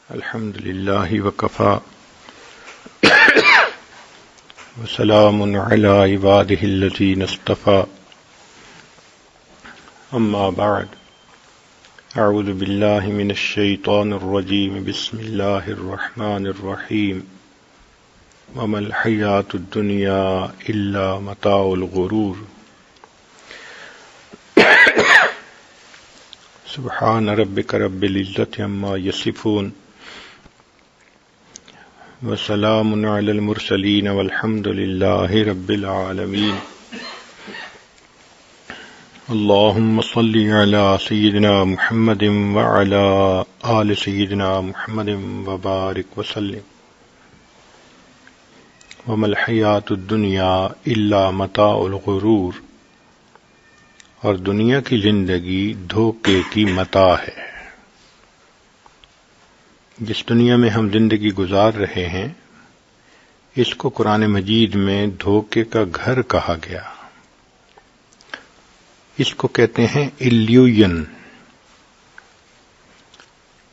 الحمد لله وكفى وسلام على عباده الذين اصطفى أما بعد أعوذ بالله من الشيطان الرجيم بسم الله الرحمن الرحيم وما الحياة الدنيا إلا متاع الغرور سبحان ربك رب العزة عما يصفون وسلام على المرسلين والحمد لله رب العالمين اللهم صل على سيدنا محمد وعلى آل سيدنا محمد وبارك وسلم وما الحياة الدنيا إلا متاع الغرور اور دنیا کی زندگی دھوکے کی متاع ہے۔ جس دنیا میں ہم زندگی گزار رہے ہیں اس کو قرآن مجید میں دھوکے کا گھر کہا گیا۔ اس کو کہتے ہیں ایلیوژن،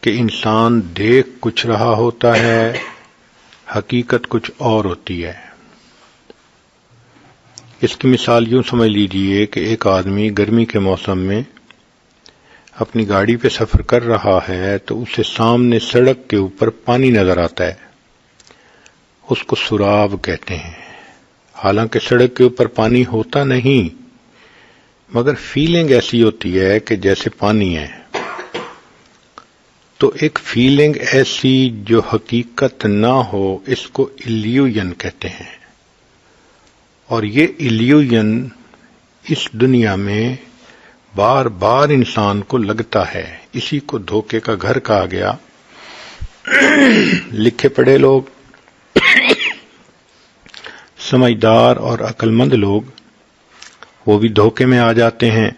کہ انسان دیکھ کچھ رہا ہوتا ہے، حقیقت کچھ اور ہوتی ہے۔ اس کی مثال یوں سمجھ لیجیے کہ ایک آدمی گرمی کے موسم میں اپنی گاڑی پہ سفر کر رہا ہے تو اسے سامنے سڑک کے اوپر پانی نظر آتا ہے، اس کو سراب کہتے ہیں۔ حالانکہ سڑک کے اوپر پانی ہوتا نہیں، مگر فیلنگ ایسی ہوتی ہے کہ جیسے پانی ہے۔ تو ایک فیلنگ ایسی جو حقیقت نہ ہو اس کو ایلیوژن کہتے ہیں، اور یہ ایلیوژن اس دنیا میں بار بار انسان کو لگتا ہے، اسی کو دھوکے کا گھر کہا گیا۔ لکھے پڑھے لوگ، سمجھدار اور عقل مند لوگ وہ بھی دھوکے میں آ جاتے ہیں۔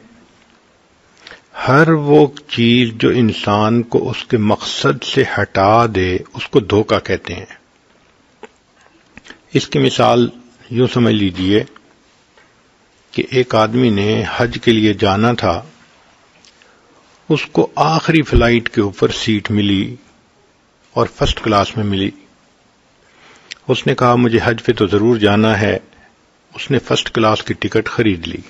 ہر وہ چیز جو انسان کو اس کے مقصد سے ہٹا دے اس کو دھوکا کہتے ہیں۔ اس کی مثال یوں سمجھ لیجئے کہ ایک آدمی نے حج کے لیے جانا تھا، اس کو آخری فلائٹ کے اوپر سیٹ ملی اور فرسٹ کلاس میں ملی۔ اس نے کہا مجھے حج پہ تو ضرور جانا ہے، اس نے فرسٹ کلاس کی ٹکٹ خرید لی۔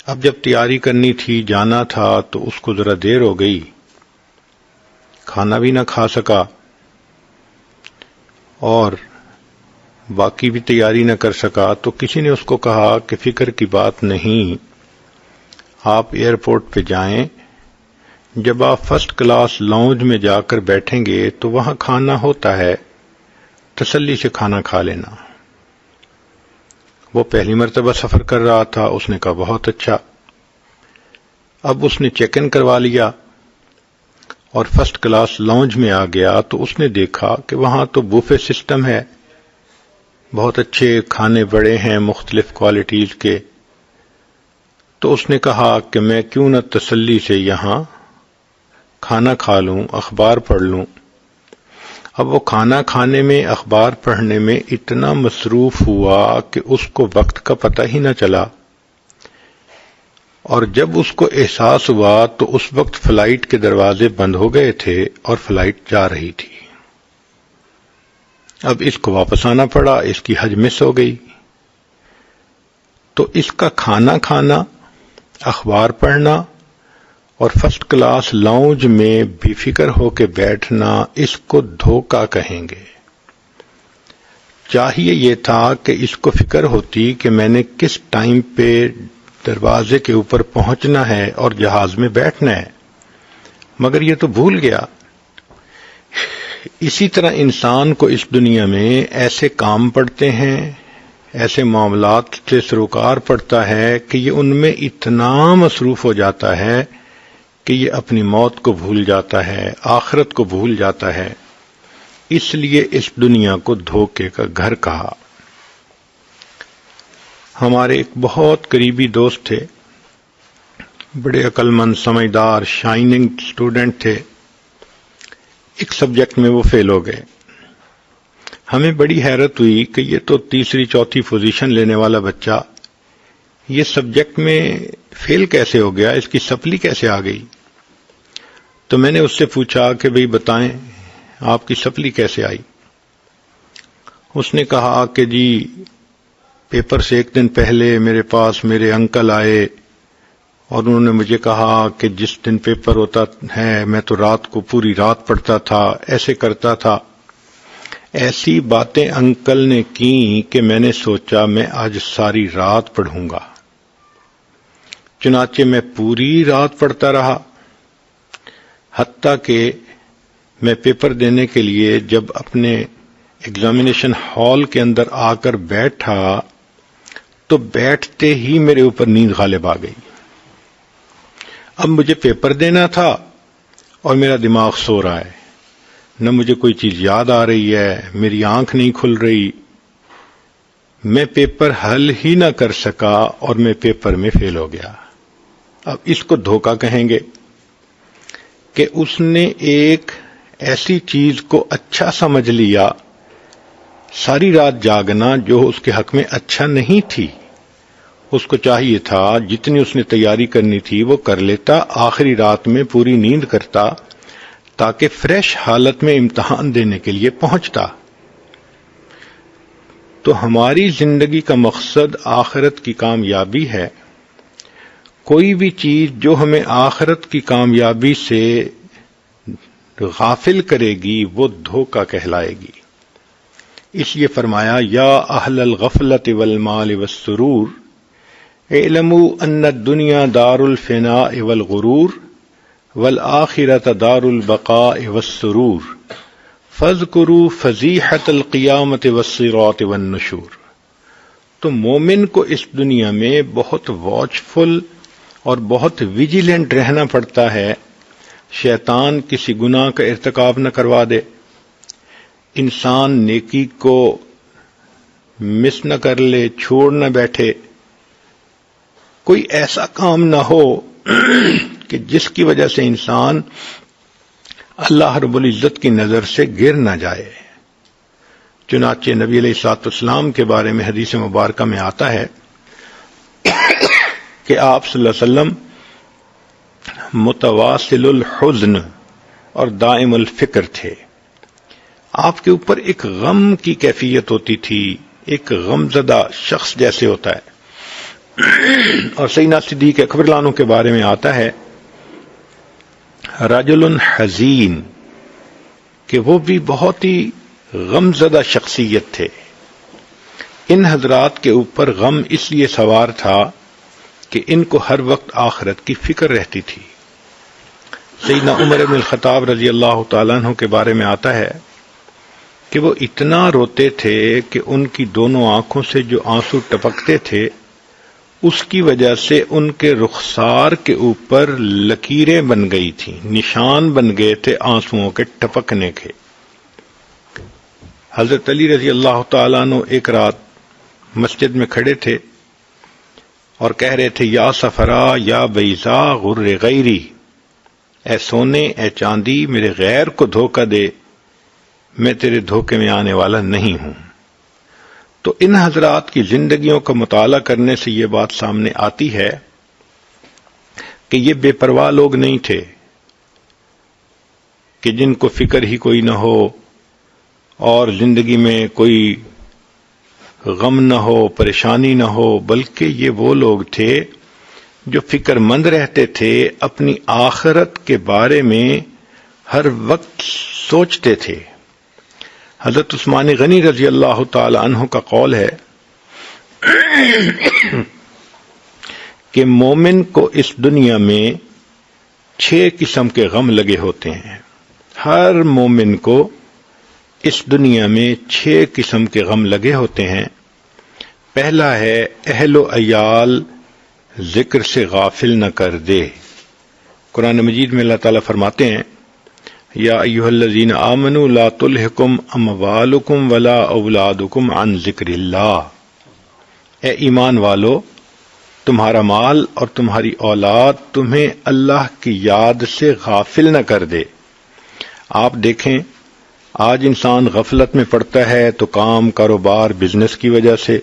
اب جب تیاری کرنی تھی، جانا تھا، تو اس کو ذرا دیر ہو گئی، کھانا بھی نہ کھا سکا اور باقی بھی تیاری نہ کر سکا۔ تو کسی نے اس کو کہا کہ فکر کی بات نہیں، آپ ایئرپورٹ پہ جائیں، جب آپ فرسٹ کلاس لاؤنج میں جا کر بیٹھیں گے تو وہاں کھانا ہوتا ہے، تسلی سے کھانا کھا لینا۔ وہ پہلی مرتبہ سفر کر رہا تھا، اس نے کہا بہت اچھا۔ اب اس نے چیک ان کروا لیا اور فرسٹ کلاس لاؤنج میں آ گیا تو اس نے دیکھا کہ وہاں تو بوفے سسٹم ہے، بہت اچھے کھانے بڑے ہیں مختلف کوالٹیز کے۔ تو اس نے کہا کہ میں کیوں نہ تسلی سے یہاں کھانا کھا لوں، اخبار پڑھ لوں۔ اب وہ کھانا کھانے میں، اخبار پڑھنے میں اتنا مصروف ہوا کہ اس کو وقت کا پتہ ہی نہ چلا، اور جب اس کو احساس ہوا تو اس وقت فلائٹ کے دروازے بند ہو گئے تھے اور فلائٹ جا رہی تھی۔ اب اس کو واپس آنا پڑا، اس کی حج مس ہو گئی۔ تو اس کا کھانا کھانا، اخبار پڑھنا اور فرسٹ کلاس لاؤنج میں بے فکر ہو کے بیٹھنا، اس کو دھوکا کہیں گے۔ چاہیے یہ تھا کہ اس کو فکر ہوتی کہ میں نے کس ٹائم پہ دروازے کے اوپر پہنچنا ہے اور جہاز میں بیٹھنا ہے، مگر یہ تو بھول گیا۔ اسی طرح انسان کو اس دنیا میں ایسے کام پڑتے ہیں، ایسے معاملات سے سروکار پڑتا ہے کہ یہ ان میں اتنا مصروف ہو جاتا ہے کہ یہ اپنی موت کو بھول جاتا ہے، آخرت کو بھول جاتا ہے۔ اس لیے اس دنیا کو دھوکے کا گھر کہا۔ ہمارے ایک بہت قریبی دوست تھے، بڑے عقل مند، سمجھدار، شائننگ اسٹوڈنٹ تھے۔ ایک سبجیکٹ میں وہ فیل ہو گئے۔ ہمیں بڑی حیرت ہوئی کہ یہ تو تیسری چوتھی پوزیشن لینے والا بچہ یہ سبجیکٹ میں فیل کیسے ہو گیا، اس کی سپلی کیسے آ گئی؟ تو میں نے اس سے پوچھا کہ بھئی بتائیں آپ کی سپلی کیسے آئی؟ اس نے کہا کہ جی پیپر سے ایک دن پہلے میرے پاس میرے انکل آئے اور انہوں نے مجھے کہا کہ جس دن پیپر ہوتا ہے میں تو رات کو پوری رات پڑھتا تھا، ایسے کرتا تھا. ایسی باتیں انکل نے کی کہ میں نے سوچا میں آج ساری رات پڑھوں گا. چنانچہ میں پوری رات پڑھتا رہا، حتیٰ کہ میں پیپر دینے کے لیے جب اپنے ایگزامینیشن ہال کے اندر آ کر بیٹھا تو بیٹھتے ہی میرے اوپر نیند غالب آ گئی. اب مجھے پیپر دینا تھا اور میرا دماغ سو رہا ہے، نہ مجھے کوئی چیز یاد آ رہی ہے، میری آنکھ نہیں کھل رہی. میں پیپر حل ہی نہ کر سکا اور میں پیپر میں فیل ہو گیا. اب اس کو دھوکہ کہیں گے کہ اس نے ایک ایسی چیز کو اچھا سمجھ لیا، ساری رات جاگنا جو اس کے حق میں اچھا نہیں تھی. اس کو چاہیے تھا جتنی اس نے تیاری کرنی تھی وہ کر لیتا، آخری رات میں پوری نیند کرتا تاکہ فریش حالت میں امتحان دینے کے لیے پہنچتا. تو ہماری زندگی کا مقصد آخرت کی کامیابی ہے. کوئی بھی چیز جو ہمیں آخرت کی کامیابی سے غافل کرے گی وہ دھوکہ کہلائے گی. اس لیے فرمایا یا اہل الغفلۃ والمال والسرور اعلموا ان الدنیا دار الفناء والغرور والآخرۃ دار البقاء والسرور فاذکروا فضیحۃ القیامۃ والصراط والنشور. تو مومن کو اس دنیا میں بہت واچفل اور بہت ویجیلنٹ رہنا پڑتا ہے، شیطان کسی گناہ کا ارتکاب نہ کروا دے، انسان نیکی کو مس نہ کر لے، چھوڑ نہ بیٹھے، کوئی ایسا کام نہ ہو کہ جس کی وجہ سے انسان اللہ رب العزت کی نظر سے گر نہ جائے. چنانچہ نبی علیہ الصلوۃ والسلام کے بارے میں حدیث مبارکہ میں آتا ہے کہ آپ صلی اللہ علیہ وسلم متواصل الحزن اور دائم الفکر تھے. آپ کے اوپر ایک غم کی کیفیت ہوتی تھی، ایک غم زدہ شخص جیسے ہوتا ہے. اور سیدنا صدیق اکبر لانو کے بارے میں آتا ہے رجل حزین، کہ وہ بھی بہت ہی غم زدہ شخصیت تھے. ان حضرات کے اوپر غم اس لیے سوار تھا کہ ان کو ہر وقت آخرت کی فکر رہتی تھی. سیدنا عمر بن الخطاب رضی اللہ تعالیٰ عنہ کے بارے میں آتا ہے کہ وہ اتنا روتے تھے کہ ان کی دونوں آنکھوں سے جو آنسو ٹپکتے تھے اس کی وجہ سے ان کے رخسار کے اوپر لکیریں بن گئی تھیں، نشان بن گئے تھے آنسوؤں کے ٹپکنے کے. حضرت علی رضی اللہ تعالیٰ عنہ ایک رات مسجد میں کھڑے تھے اور کہہ رہے تھے یا صفرا یا بیضا غر غیری، اے سونے اے چاندی میرے غیر کو دھوکہ دے، میں تیرے دھوکے میں آنے والا نہیں ہوں. تو ان حضرات کی زندگیوں کا مطالعہ کرنے سے یہ بات سامنے آتی ہے کہ یہ بے پرواہ لوگ نہیں تھے کہ جن کو فکر ہی کوئی نہ ہو اور زندگی میں کوئی غم نہ ہو، پریشانی نہ ہو، بلکہ یہ وہ لوگ تھے جو فکر مند رہتے تھے، اپنی آخرت کے بارے میں ہر وقت سوچتے تھے. حضرت عثمان غنی رضی اللہ تعالی عنہ کا قول ہے کہ مومن کو اس دنیا میں 6 قسم کے غم لگے ہوتے ہیں. ہر مومن کو اس دنیا میں 6 قسم کے غم لگے ہوتے ہیں. پہلا ہے اہل و عیال ذکر سے غافل نہ کر دے. قرآن مجید میں اللہ تعالیٰ فرماتے ہیں یا ایھا الذین آمنوا لا تلھکم اموالکم ولا اولادکم عن ذکر اللہ. اے ایمان والو، تمہارا مال اور تمہاری اولاد تمہیں اللہ کی یاد سے غافل نہ کر دے. آپ دیکھیں آج انسان غفلت میں پڑتا ہے تو کام کاروبار بزنس کی وجہ سے،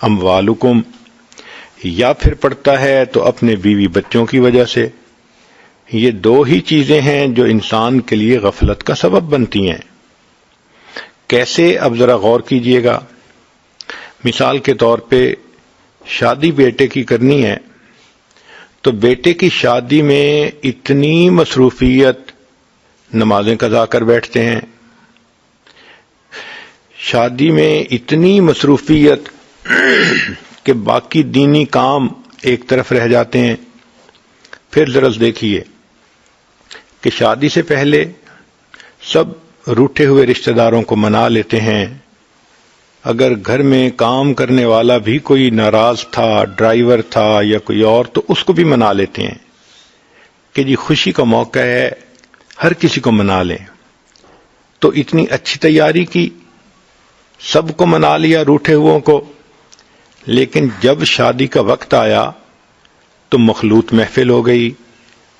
اموالکم، یا پھر پڑتا ہے تو اپنے بیوی بچوں کی وجہ سے، یہ دو ہی چیزیں ہیں جو انسان کے لیے غفلت کا سبب بنتی ہیں۔ کیسے؟ اب ذرا غور کیجئے گا۔ مثال کے طور پہ شادی بیٹے کی کرنی ہے تو بیٹے کی شادی میں اتنی مصروفیت، نمازیں قضا کر بیٹھتے ہیں، شادی میں اتنی مصروفیت کہ باقی دینی کام ایک طرف رہ جاتے ہیں۔ پھر ذرا دیکھیے کہ شادی سے پہلے سب روٹھے ہوئے رشتہ داروں کو منا لیتے ہیں۔ اگر گھر میں کام کرنے والا بھی کوئی ناراض تھا، ڈرائیور تھا یا کوئی اور، تو اس کو بھی منا لیتے ہیں کہ جی خوشی کا موقع ہے، ہر کسی کو منا لیں۔ تو اتنی اچھی تیاری کی، سب کو منا لیا روٹھے ہوئوں کو، لیکن جب شادی کا وقت آیا تو مخلوط محفل ہو گئی۔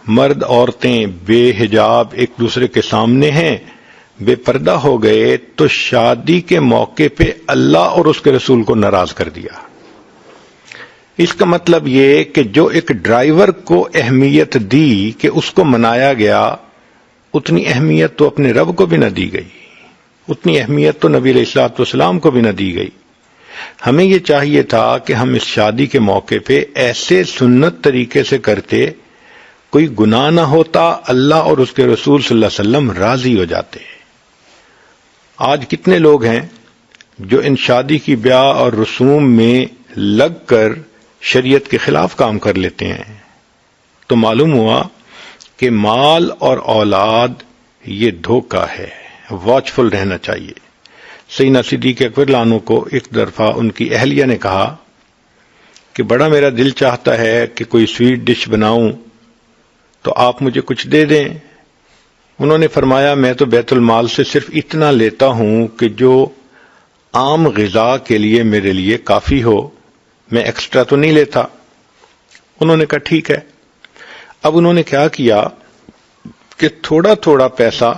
مرد عورتیں بے حجاب ایک دوسرے کے سامنے ہیں، بے پردہ ہو گئے، تو شادی کے موقع پہ اللہ اور اس کے رسول کو ناراض کر دیا۔ اس کا مطلب یہ کہ جو ایک ڈرائیور کو اہمیت دی کہ اس کو منایا گیا، اتنی اہمیت تو اپنے رب کو بھی نہ دی گئی، اتنی اہمیت تو نبی علیہ الصلوۃ والسلام کو بھی نہ دی گئی۔ ہمیں یہ چاہیے تھا کہ ہم اس شادی کے موقع پہ ایسے سنت طریقے سے کرتے، کوئی گناہ نہ ہوتا، اللہ اور اس کے رسول صلی اللہ علیہ وسلم راضی ہو جاتے۔ آج کتنے لوگ ہیں جو ان شادی کی بیاہ اور رسوم میں لگ کر شریعت کے خلاف کام کر لیتے ہیں۔ تو معلوم ہوا کہ مال اور اولاد یہ دھوکہ ہے، واچفل رہنا چاہیے۔ سیدنا صدیق اکبر لانو کو ایک دفعہ ان کی اہلیہ نے کہا کہ بڑا میرا دل چاہتا ہے کہ کوئی سویٹ ڈش بناؤں، تو آپ مجھے کچھ دے دیں۔ انہوں نے فرمایا میں تو بیت المال سے صرف اتنا لیتا ہوں کہ جو عام غذا کے لیے میرے لیے کافی ہو، میں ایکسٹرا تو نہیں لیتا۔ انہوں نے کہا ٹھیک ہے۔ اب انہوں نے کیا کیا کہ تھوڑا تھوڑا پیسہ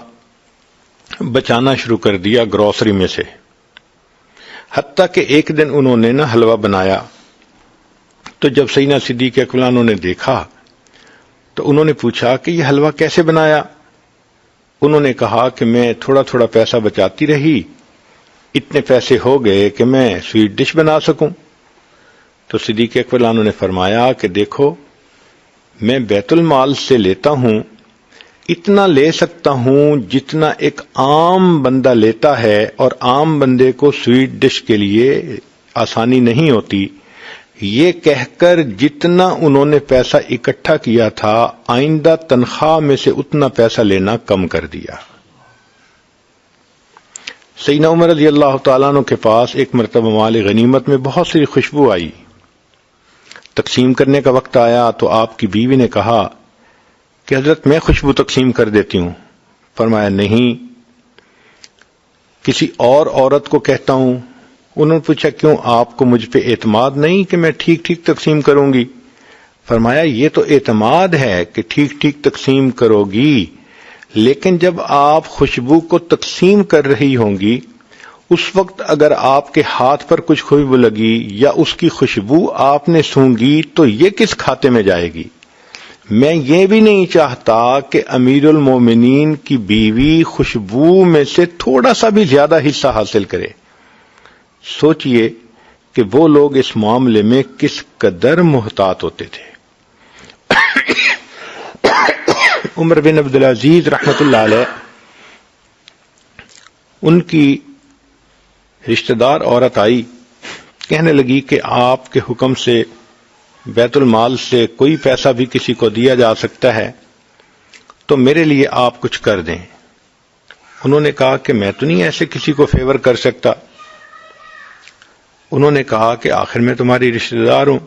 بچانا شروع کر دیا گروسری میں سے، حتیٰ کہ ایک دن انہوں نے حلوہ بنایا، تو جب سیدنا صدیق اکبر انہوں نے دیکھا تو انہوں نے پوچھا کہ یہ حلوہ کیسے بنایا؟ انہوں نے کہا کہ میں تھوڑا تھوڑا پیسہ بچاتی رہی، اتنے پیسے ہو گئے کہ میں سویٹ ڈش بنا سکوں۔ تو صدیق اکبر انہوں نے فرمایا کہ دیکھو میں بیت المال سے لیتا ہوں، اتنا لے سکتا ہوں جتنا ایک عام بندہ لیتا ہے، اور عام بندے کو سویٹ ڈش کے لیے آسانی نہیں ہوتی۔ یہ کہہ کر جتنا انہوں نے پیسہ اکٹھا کیا تھا، آئندہ تنخواہ میں سے اتنا پیسہ لینا کم کر دیا۔ سیدنا عمر رضی اللہ تعالیٰ عنہ کے پاس ایک مرتبہ مال غنیمت میں بہت سی خوشبو آئی، تقسیم کرنے کا وقت آیا تو آپ کی بیوی نے کہا کہ حضرت میں خوشبو تقسیم کر دیتی ہوں۔ فرمایا نہیں، کسی اور عورت کو کہتا ہوں۔ انہوں نے پوچھا کیوں، آپ کو مجھ پہ اعتماد نہیں کہ میں ٹھیک ٹھیک تقسیم کروں گی؟ فرمایا یہ تو اعتماد ہے کہ ٹھیک ٹھیک تقسیم کرو گی، لیکن جب آپ خوشبو کو تقسیم کر رہی ہوں گی، اس وقت اگر آپ کے ہاتھ پر کچھ خوشبو لگی یا اس کی خوشبو آپ نے سونگھی تو یہ کس کھاتے میں جائے گی؟ میں یہ بھی نہیں چاہتا کہ امیر المومنین کی بیوی خوشبو میں سے تھوڑا سا بھی زیادہ حصہ حاصل کرے۔ سوچئے کہ وہ لوگ اس معاملے میں کس قدر محتاط ہوتے تھے۔ عمر بن عبدالعزیز رحمۃ اللہ علیہ، ان کی رشتہ دار عورت آئی، کہنے لگی کہ آپ کے حکم سے بیت المال سے کوئی پیسہ بھی کسی کو دیا جا سکتا ہے، تو میرے لیے آپ کچھ کر دیں۔ انہوں نے کہا کہ میں تو نہیں ایسے کسی کو فیور کر سکتا۔ انہوں نے کہا کہ آخر میں تمہاری رشتہ دار ہوں،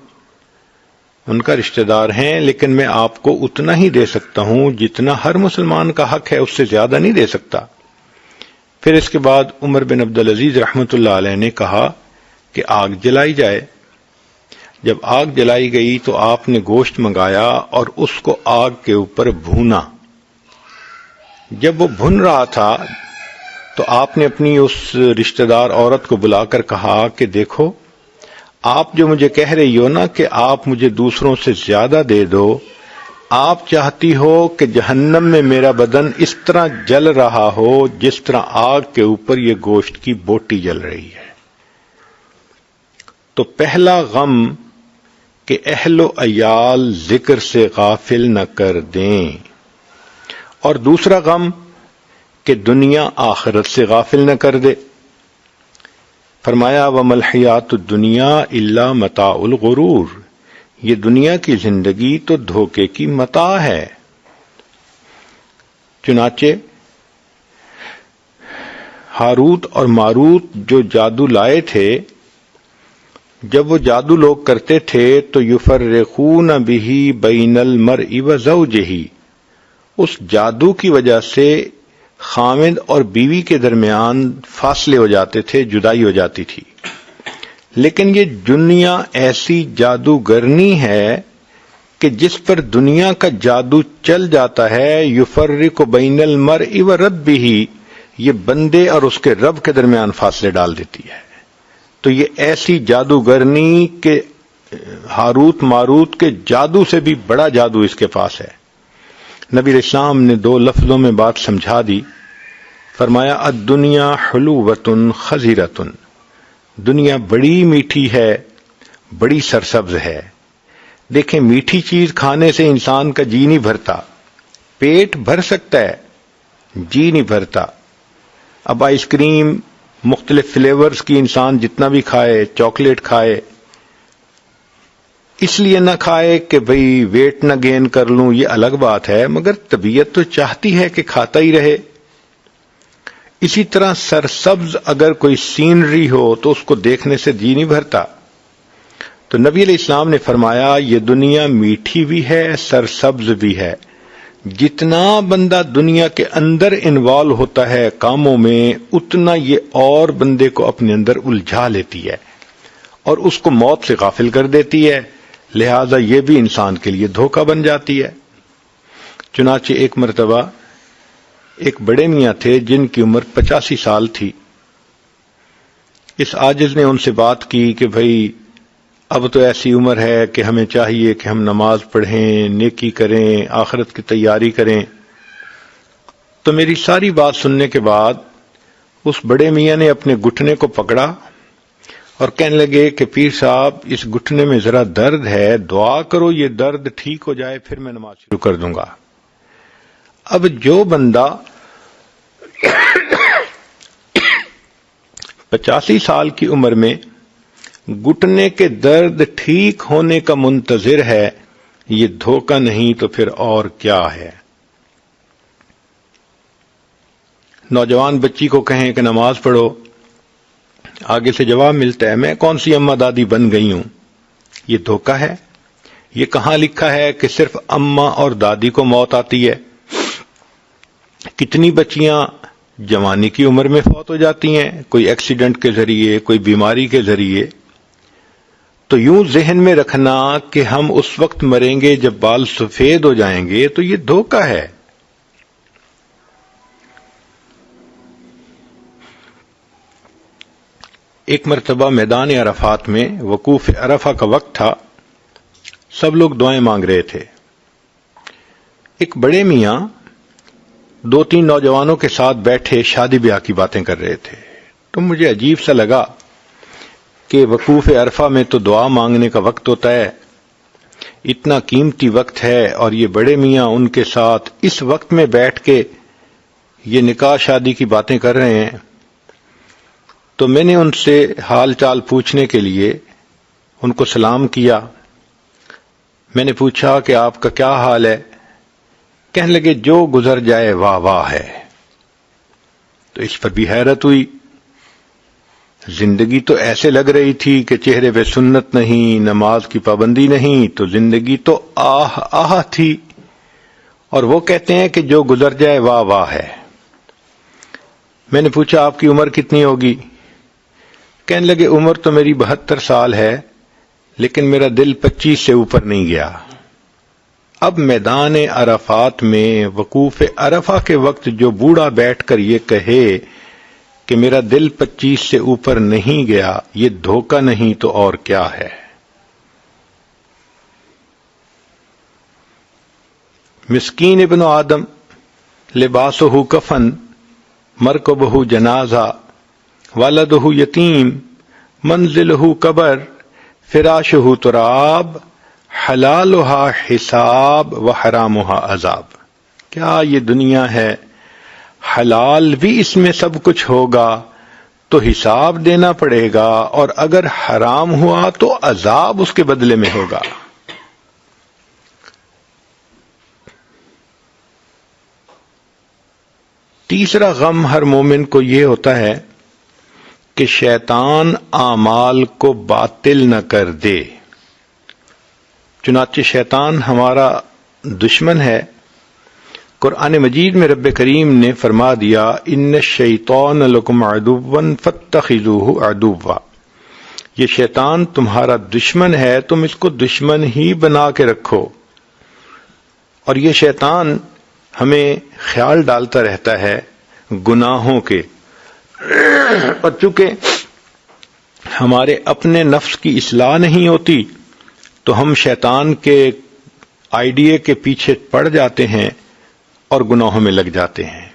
ان کا رشتہ دار ہیں، لیکن میں آپ کو اتنا ہی دے سکتا ہوں جتنا ہر مسلمان کا حق ہے، اس سے زیادہ نہیں دے سکتا۔ پھر اس کے بعد عمر بن عبدالعزیز رحمۃ اللہ علیہ نے کہا کہ آگ جلائی جائے۔ جب آگ جلائی گئی تو آپ نے گوشت منگایا اور اس کو آگ کے اوپر بھونا۔ جب وہ بھن رہا تھا تو آپ نے اپنی اس رشتہ دار عورت کو بلا کر کہا کہ دیکھو، آپ جو مجھے کہہ رہی ہو نا کہ آپ مجھے دوسروں سے زیادہ دے دو، آپ چاہتی ہو کہ جہنم میں میرا بدن اس طرح جل رہا ہو جس طرح آگ کے اوپر یہ گوشت کی بوٹی جل رہی ہے. تو پہلا غم کہ اہل و عیال ذکر سے غافل نہ کر دیں، اور دوسرا غم کہ دنیا آخرت سے غافل نہ کر دے. فرمایا وَمَا الْحَيَاةُ الدُّنْيَا إِلَّا مَتَاعُ الْغُرُورِ، یہ دنیا کی زندگی تو دھوکے کی متاع ہے. چنانچہ ہاروت اور ماروت جو جادو لائے تھے، جب وہ جادو لوگ کرتے تھے تو یفرقون بہ بین المرء وزوجہ، اس جادو کی وجہ سے خاوند اور بیوی کے درمیان فاصلے ہو جاتے تھے، جدائی ہو جاتی تھی. لیکن یہ دنیا ایسی جادوگرنی ہے کہ جس پر دنیا کا جادو چل جاتا ہے، یفرق بین المرء وربہ، یہ بندے اور اس کے رب کے درمیان فاصلے ڈال دیتی ہے. تو یہ ایسی جادوگرنی کہ ہاروت ماروت کے جادو سے بھی بڑا جادو اس کے پاس ہے. نبی اسلام نے 2 لفظوں میں بات سمجھا دی. فرمایا الدنیا حلوۃ خضرۃ، دنیا بڑی میٹھی ہے، بڑی سرسبز ہے. دیکھیں میٹھی چیز کھانے سے انسان کا جی نہیں بھرتا، پیٹ بھر سکتا ہے، جی نہیں بھرتا. اب آئس کریم مختلف فلیورز کی انسان جتنا بھی کھائے، چاکلیٹ کھائے، اس لیے نہ کھائے کہ بھئی ویٹ نہ گین کر لوں، یہ الگ بات ہے، مگر طبیعت تو چاہتی ہے کہ کھاتا ہی رہے. اسی طرح سرسبز اگر کوئی سینری ہو تو اس کو دیکھنے سے جی نہیں بھرتا. تو نبی علیہ السلام نے فرمایا یہ دنیا میٹھی بھی ہے، سرسبز بھی ہے. جتنا بندہ دنیا کے اندر انوالو ہوتا ہے کاموں میں، اتنا یہ اور بندے کو اپنے اندر الجھا لیتی ہے اور اس کو موت سے غافل کر دیتی ہے. لہذا یہ بھی انسان کے لیے دھوکہ بن جاتی ہے. چنانچہ ایک مرتبہ ایک بڑے میاں تھے جن کی عمر 85 سال تھی. اس عاجز نے ان سے بات کی کہ بھئی اب تو ایسی عمر ہے کہ ہمیں چاہیے کہ ہم نماز پڑھیں، نیکی کریں، آخرت کی تیاری کریں. تو میری ساری بات سننے کے بعد اس بڑے میاں نے اپنے گھٹنے کو پکڑا اور کہنے لگے کہ پیر صاحب اس گھٹنے میں ذرا درد ہے، دعا کرو یہ درد ٹھیک ہو جائے، پھر میں نماز شروع کر دوں گا. اب جو بندہ 85 سال کی عمر میں گھٹنے کے درد ٹھیک ہونے کا منتظر ہے، یہ دھوکہ نہیں تو پھر اور کیا ہے. نوجوان بچی کو کہیں کہ نماز پڑھو، آگے سے جواب ملتا ہے میں کون سی اماں دادی بن گئی ہوں. یہ دھوکہ ہے. یہ کہاں لکھا ہے کہ صرف اماں اور دادی کو موت آتی ہے؟ کتنی بچیاں جوانی کی عمر میں فوت ہو جاتی ہیں، کوئی ایکسیڈنٹ کے ذریعے، کوئی بیماری کے ذریعے. تو یوں ذہن میں رکھنا کہ ہم اس وقت مریں گے جب بال سفید ہو جائیں گے، تو یہ دھوکہ ہے. ایک مرتبہ میدان عرفات میں وقوف عرفہ کا وقت تھا، سب لوگ دعائیں مانگ رہے تھے. ایک بڑے میاں 2-3 نوجوانوں کے ساتھ بیٹھے شادی بیاہ کی باتیں کر رہے تھے. تو مجھے عجیب سا لگا کہ وقوف عرفہ میں تو دعا مانگنے کا وقت ہوتا ہے، اتنا قیمتی وقت ہے، اور یہ بڑے میاں ان کے ساتھ اس وقت میں بیٹھ کے یہ نکاح شادی کی باتیں کر رہے ہیں. تو میں نے ان سے حال چال پوچھنے کے لیے ان کو سلام کیا. میں نے پوچھا کہ آپ کا کیا حال ہے؟ کہنے لگے جو گزر جائے واہ واہ ہے. تو اس پر بھی حیرت ہوئی. زندگی تو ایسے لگ رہی تھی کہ چہرے پہ سنت نہیں، نماز کی پابندی نہیں، تو زندگی تو آہ آہ تھی. اور وہ کہتے ہیں کہ جو گزر جائے واہ واہ ہے. میں نے پوچھا آپ کی عمر کتنی ہوگی؟ کہنے لگے عمر تو میری 72 سال ہے، لیکن میرا دل 25 سے اوپر نہیں گیا. اب میدان عرفات میں وقوف عرفہ کے وقت جو بوڑھا بیٹھ کر یہ کہے کہ میرا دل 25 سے اوپر نہیں گیا، یہ دھوکہ نہیں تو اور کیا ہے. مسکین ابن آدم لباسہ کفن مرکبہ جنازہ والدہ یتیم منزلہ قبر فراشہ تراب حلالہا حساب و حرامہا عذاب. کیا یہ دنیا ہے؟ حلال بھی اس میں سب کچھ ہوگا تو حساب دینا پڑے گا، اور اگر حرام ہوا تو عذاب اس کے بدلے میں ہوگا. تیسرا غم ہر مومن کو یہ ہوتا ہے کہ شیطان اعمال کو باطل نہ کر دے. چنانچہ شیطان ہمارا دشمن ہے. قرآن مجید میں رب کریم نے فرما دیا ان الشیطان لکم عدو فاتخذوہ عدوا. یہ شیطان تمہارا دشمن ہے، تم اس کو دشمن ہی بنا کے رکھو. اور یہ شیطان ہمیں خیال ڈالتا رہتا ہے گناہوں کے، اور چونکہ ہمارے اپنے نفس کی اصلاح نہیں ہوتی تو ہم شیطان کے آئیڈیے کے پیچھے پڑ جاتے ہیں اور گناہوں میں لگ جاتے ہیں.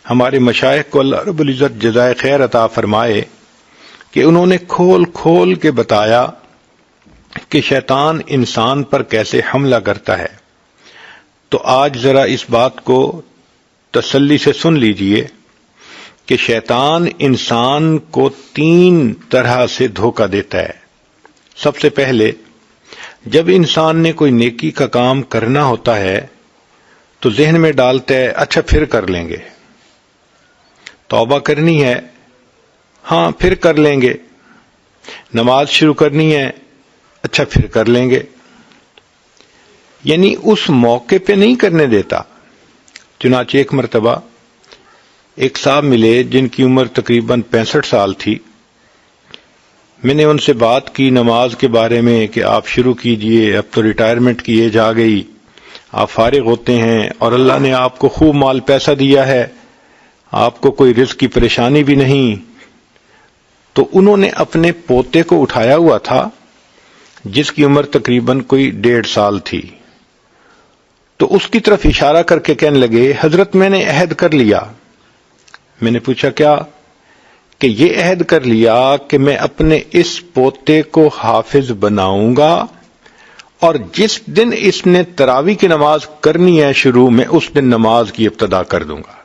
ہمارے مشائخ کو اللہ رب العزت جزائے خیر عطا فرمائے کہ انہوں نے کھول کھول کے بتایا کہ شیطان انسان پر کیسے حملہ کرتا ہے. تو آج ذرا اس بات کو تسلی سے سن لیجئے کہ شیطان انسان کو 3 طرح سے دھوکہ دیتا ہے. سب سے پہلے جب انسان نے کوئی نیکی کا کام کرنا ہوتا ہے تو ذہن میں ڈالتا ہے اچھا پھر کر لیں گے. توبہ کرنی ہے، ہاں پھر کر لیں گے. نماز شروع کرنی ہے، اچھا پھر کر لیں گے. یعنی اس موقع پہ نہیں کرنے دیتا. چنانچہ ایک مرتبہ ایک صاحب ملے جن کی عمر تقریباً 65 سال تھی. میں نے ان سے بات کی نماز کے بارے میں کہ آپ شروع کیجئے، اب تو ریٹائرمنٹ کی ایج آ گئی، آپ فارغ ہوتے ہیں اور اللہ نے آپ کو خوب مال پیسہ دیا ہے، آپ کو کوئی رزق کی پریشانی بھی نہیں. تو انہوں نے اپنے پوتے کو اٹھایا ہوا تھا جس کی عمر تقریباً کوئی 1.5 سال تھی. تو اس کی طرف اشارہ کر کے کہنے لگے حضرت میں نے عہد کر لیا. میں نے پوچھا کیا؟ کہ یہ عہد کر لیا کہ میں اپنے اس پوتے کو حافظ بناؤں گا، اور جس دن اس نے تراویح کی نماز کرنی ہے شروع میں، اس دن نماز کی ابتدا کر دوں گا.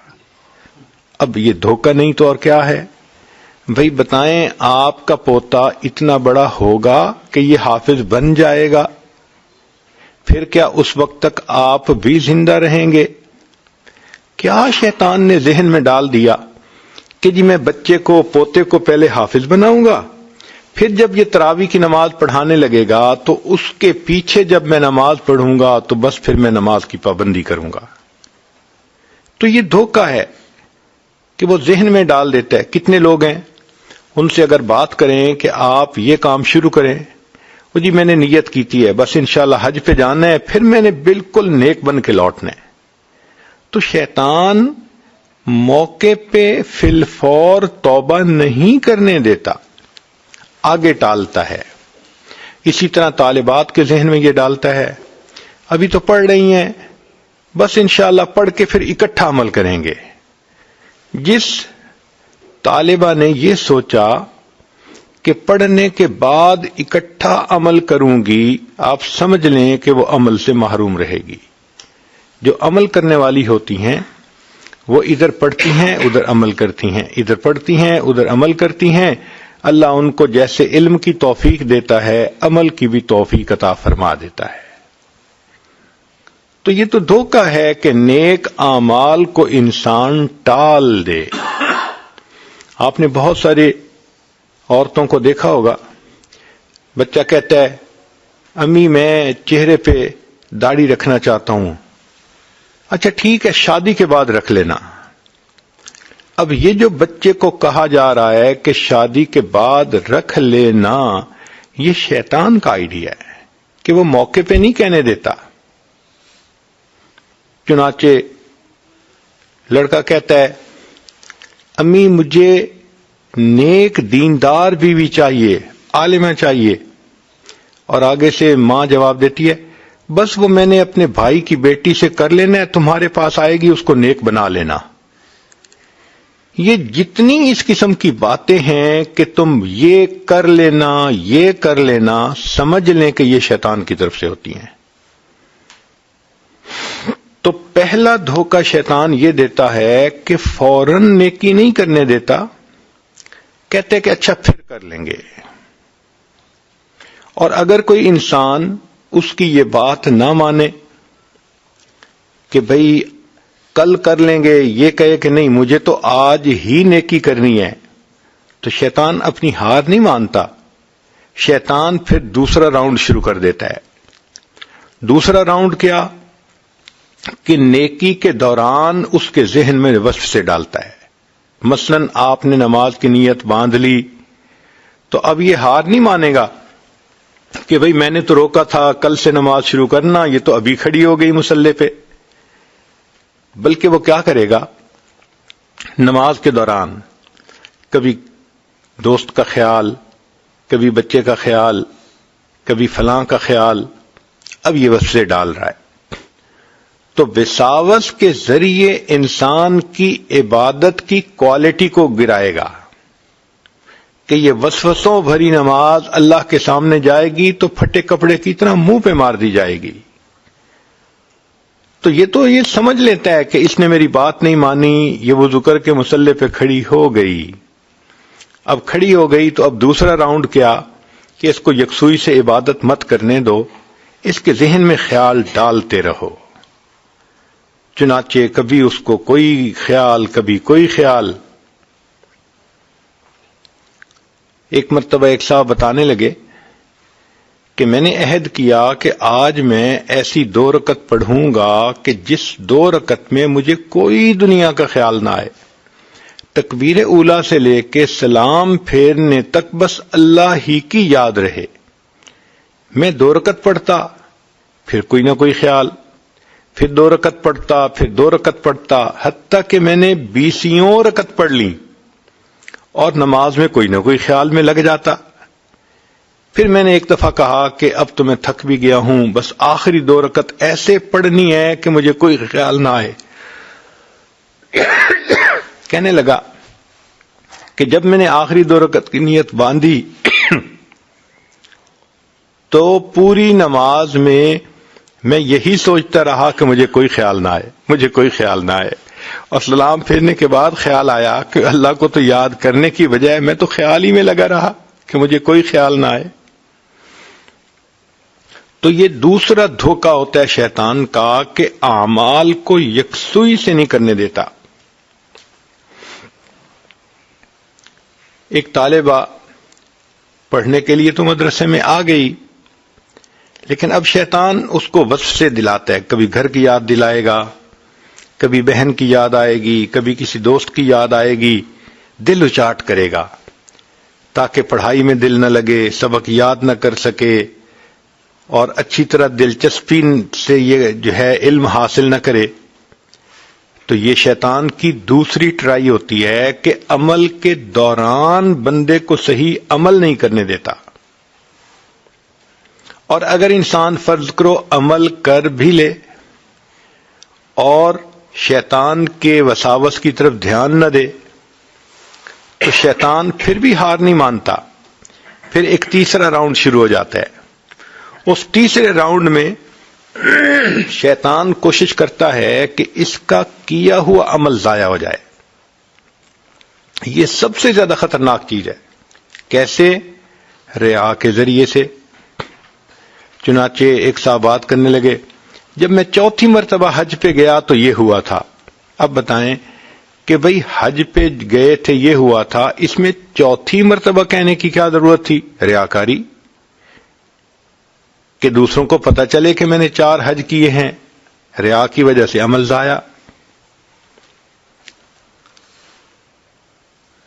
اب یہ دھوکہ نہیں تو اور کیا ہے؟ بھئی بتائیں آپ کا پوتا اتنا بڑا ہوگا کہ یہ حافظ بن جائے گا، پھر کیا اس وقت تک آپ بھی زندہ رہیں گے؟ کیا شیطان نے ذہن میں ڈال دیا کہ جی میں بچے کو پوتے کو پہلے حافظ بناؤں گا، پھر جب یہ تراویح کی نماز پڑھانے لگے گا تو اس کے پیچھے جب میں نماز پڑھوں گا تو بس پھر میں نماز کی پابندی کروں گا. تو یہ دھوکہ ہے کہ وہ ذہن میں ڈال دیتا ہے. کتنے لوگ ہیں ان سے اگر بات کریں کہ آپ یہ کام شروع کریں، وہ جی میں نے نیت کیتی ہے، بس انشاءاللہ حج پہ جانا ہے، پھر میں نے بالکل نیک بن کے لوٹنا ہے. تو شیطان موقع پہ فی الفور توبہ نہیں کرنے دیتا، آگے ٹالتا ہے. اسی طرح طالبات کے ذہن میں یہ ڈالتا ہے ابھی تو پڑھ رہی ہیں، بس انشاءاللہ پڑھ کے پھر اکٹھا عمل کریں گے. جس طالبہ نے یہ سوچا کہ پڑھنے کے بعد اکٹھا عمل کروں گی، آپ سمجھ لیں کہ وہ عمل سے محروم رہے گی. جو عمل کرنے والی ہوتی ہیں وہ ادھر پڑھتی ہیں ادھر عمل کرتی ہیں، ادھر پڑھتی ہیں ادھر عمل کرتی ہیں. اللہ ان کو جیسے علم کی توفیق دیتا ہے عمل کی بھی توفیق عطا فرما دیتا ہے. تو یہ تو دھوکہ ہے کہ نیک اعمال کو انسان ٹال دے. آپ نے بہت سارے عورتوں کو دیکھا ہوگا، بچہ کہتا ہے امی میں چہرے پہ داڑھی رکھنا چاہتا ہوں. اچھا ٹھیک ہے شادی کے بعد رکھ لینا. اب یہ جو بچے کو کہا جا رہا ہے کہ شادی کے بعد رکھ لینا، یہ شیطان کا آئیڈیا ہے کہ وہ موقع پہ نہیں کہنے دیتا. چنانچہ لڑکا کہتا ہے امی مجھے نیک دیندار بیوی چاہیے، عالمہ چاہیے، اور آگے سے ماں جواب دیتی ہے بس وہ میں نے اپنے بھائی کی بیٹی سے کر لینا ہے، تمہارے پاس آئے گی اس کو نیک بنا لینا۔ یہ جتنی اس قسم کی باتیں ہیں کہ تم یہ کر لینا یہ کر لینا، سمجھ لیں کہ یہ شیطان کی طرف سے ہوتی ہیں۔ تو پہلا دھوکہ شیطان یہ دیتا ہے کہ فوراً نیکی نہیں کرنے دیتا، کہتے کہ اچھا پھر کر لیں گے۔ اور اگر کوئی انسان اس کی یہ بات نہ مانے کہ بھئی کل کر لیں گے، یہ کہے کہ نہیں مجھے تو آج ہی نیکی کرنی ہے، تو شیطان اپنی ہار نہیں مانتا، شیطان پھر دوسرا راؤنڈ شروع کر دیتا ہے۔ دوسرا راؤنڈ کیا کہ نیکی کے دوران اس کے ذہن میں وسوسے ڈالتا ہے۔ مثلا آپ نے نماز کی نیت باندھ لی تو اب یہ ہار نہیں مانے گا کہ بھئی میں نے تو روکا تھا کل سے نماز شروع کرنا، یہ تو ابھی کھڑی ہو گئی مصلی پہ، بلکہ وہ کیا کرے گا، نماز کے دوران کبھی دوست کا خیال، کبھی بچے کا خیال، کبھی فلاں کا خیال، اب یہ وسوسے ڈال رہا ہے۔ تو وساوس کے ذریعے انسان کی عبادت کی کوالٹی کو گرائے گا کہ یہ وسوسوں بھری نماز اللہ کے سامنے جائے گی تو پھٹے کپڑے کی طرح منہ پہ مار دی جائے گی۔ تو یہ سمجھ لیتا ہے کہ اس نے میری بات نہیں مانی، یہ وضو کر کے مصلی پہ کھڑی ہو گئی۔ اب کھڑی ہو گئی تو اب دوسرا راؤنڈ کیا کہ اس کو یکسوئی سے عبادت مت کرنے دو، اس کے ذہن میں خیال ڈالتے رہو۔ چنانچہ کبھی اس کو کوئی خیال کبھی کوئی خیال۔ ایک مرتبہ ایک صاحب بتانے لگے کہ میں نے عہد کیا کہ آج میں ایسی 2 رکعت پڑھوں گا کہ جس 2 رکعت میں مجھے کوئی دنیا کا خیال نہ آئے، تکبیر اولیٰ سے لے کے سلام پھیرنے تک بس اللہ ہی کی یاد رہے۔ میں 2 رکعت پڑھتا، پھر کوئی نہ کوئی خیال، پھر 2 رکعت پڑھتا، پھر 2 رکعت پڑھتا، حتیٰ کہ میں نے 20 رکعت پڑھ لی اور نماز میں کوئی نہ کوئی خیال میں لگ جاتا۔ پھر میں نے ایک دفعہ کہا کہ اب تو میں تھک بھی گیا ہوں، بس آخری 2 رکعت ایسے پڑھنی ہے کہ مجھے کوئی خیال نہ آئے۔ کہنے لگا کہ جب میں نے آخری 2 رکعت کی نیت باندھی تو پوری نماز میں یہی سوچتا رہا کہ مجھے کوئی خیال نہ آئے، مجھے کوئی خیال نہ آئے، اور سلام پھیرنے کے بعد خیال آیا کہ اللہ کو تو یاد کرنے کی بجائے میں تو خیال ہی میں لگا رہا کہ مجھے کوئی خیال نہ آئے۔ تو یہ دوسرا دھوکہ ہوتا ہے شیطان کا کہ اعمال کو یکسوئی سے نہیں کرنے دیتا۔ ایک طالبہ پڑھنے کے لیے تو مدرسے میں آ گئی، لیکن اب شیطان اس کو وسوسے دلاتا ہے، کبھی گھر کی یاد دلائے گا، کبھی بہن کی یاد آئے گی، کبھی کسی دوست کی یاد آئے گی، دل اچاٹ کرے گا تاکہ پڑھائی میں دل نہ لگے، سبق یاد نہ کر سکے، اور اچھی طرح دلچسپی سے یہ جو ہے علم حاصل نہ کرے۔ تو یہ شیطان کی دوسری ٹرائی ہوتی ہے کہ عمل کے دوران بندے کو صحیح عمل نہیں کرنے دیتا، اور اگر انسان فرض کرو عمل کر بھی لے اور شیطان کے وساوس کی طرف دھیان نہ دے تو شیطان پھر بھی ہار نہیں مانتا، پھر ایک تیسرا راؤنڈ شروع ہو جاتا ہے۔ اس تیسرے راؤنڈ میں شیطان کوشش کرتا ہے کہ اس کا کیا ہوا عمل ضائع ہو جائے۔ یہ سب سے زیادہ خطرناک چیز ہے۔ کیسے؟ ریا کے ذریعے سے۔ چنانچہ ایک صاحب بات کرنے لگے، جب میں 4تھی مرتبہ حج پہ گیا تو یہ ہوا تھا۔ اب بتائیں کہ بھئی حج پہ گئے تھے یہ ہوا تھا، اس میں 4تھی مرتبہ کہنے کی کیا ضرورت تھی؟ ریاکاری، کہ دوسروں کو پتہ چلے کہ میں نے 4 حج کیے ہیں، ریا کی وجہ سے عمل ضائع۔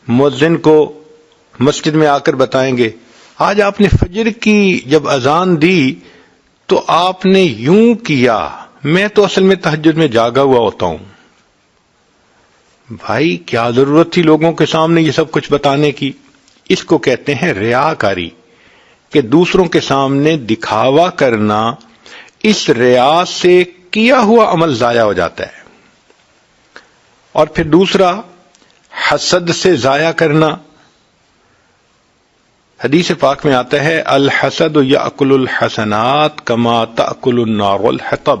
مؤذن کو مسجد میں آ کر بتائیں گے، آج آپ نے فجر کی جب اذان دی تو آپ نے یوں کیا، میں تو اصل میں تہجد میں جاگا ہوا ہوتا ہوں۔ بھائی کیا ضرورت تھی لوگوں کے سامنے یہ سب کچھ بتانے کی؟ اس کو کہتے ہیں ریاکاری، کہ دوسروں کے سامنے دکھاوا کرنا، اس ریا سے کیا ہوا عمل ضائع ہو جاتا ہے. اور پھر دوسرا حسد سے ضائع کرنا. حدیث پاک میں آتا ہے الحسد یاکل الحسنات کما تاکل النار الحطب،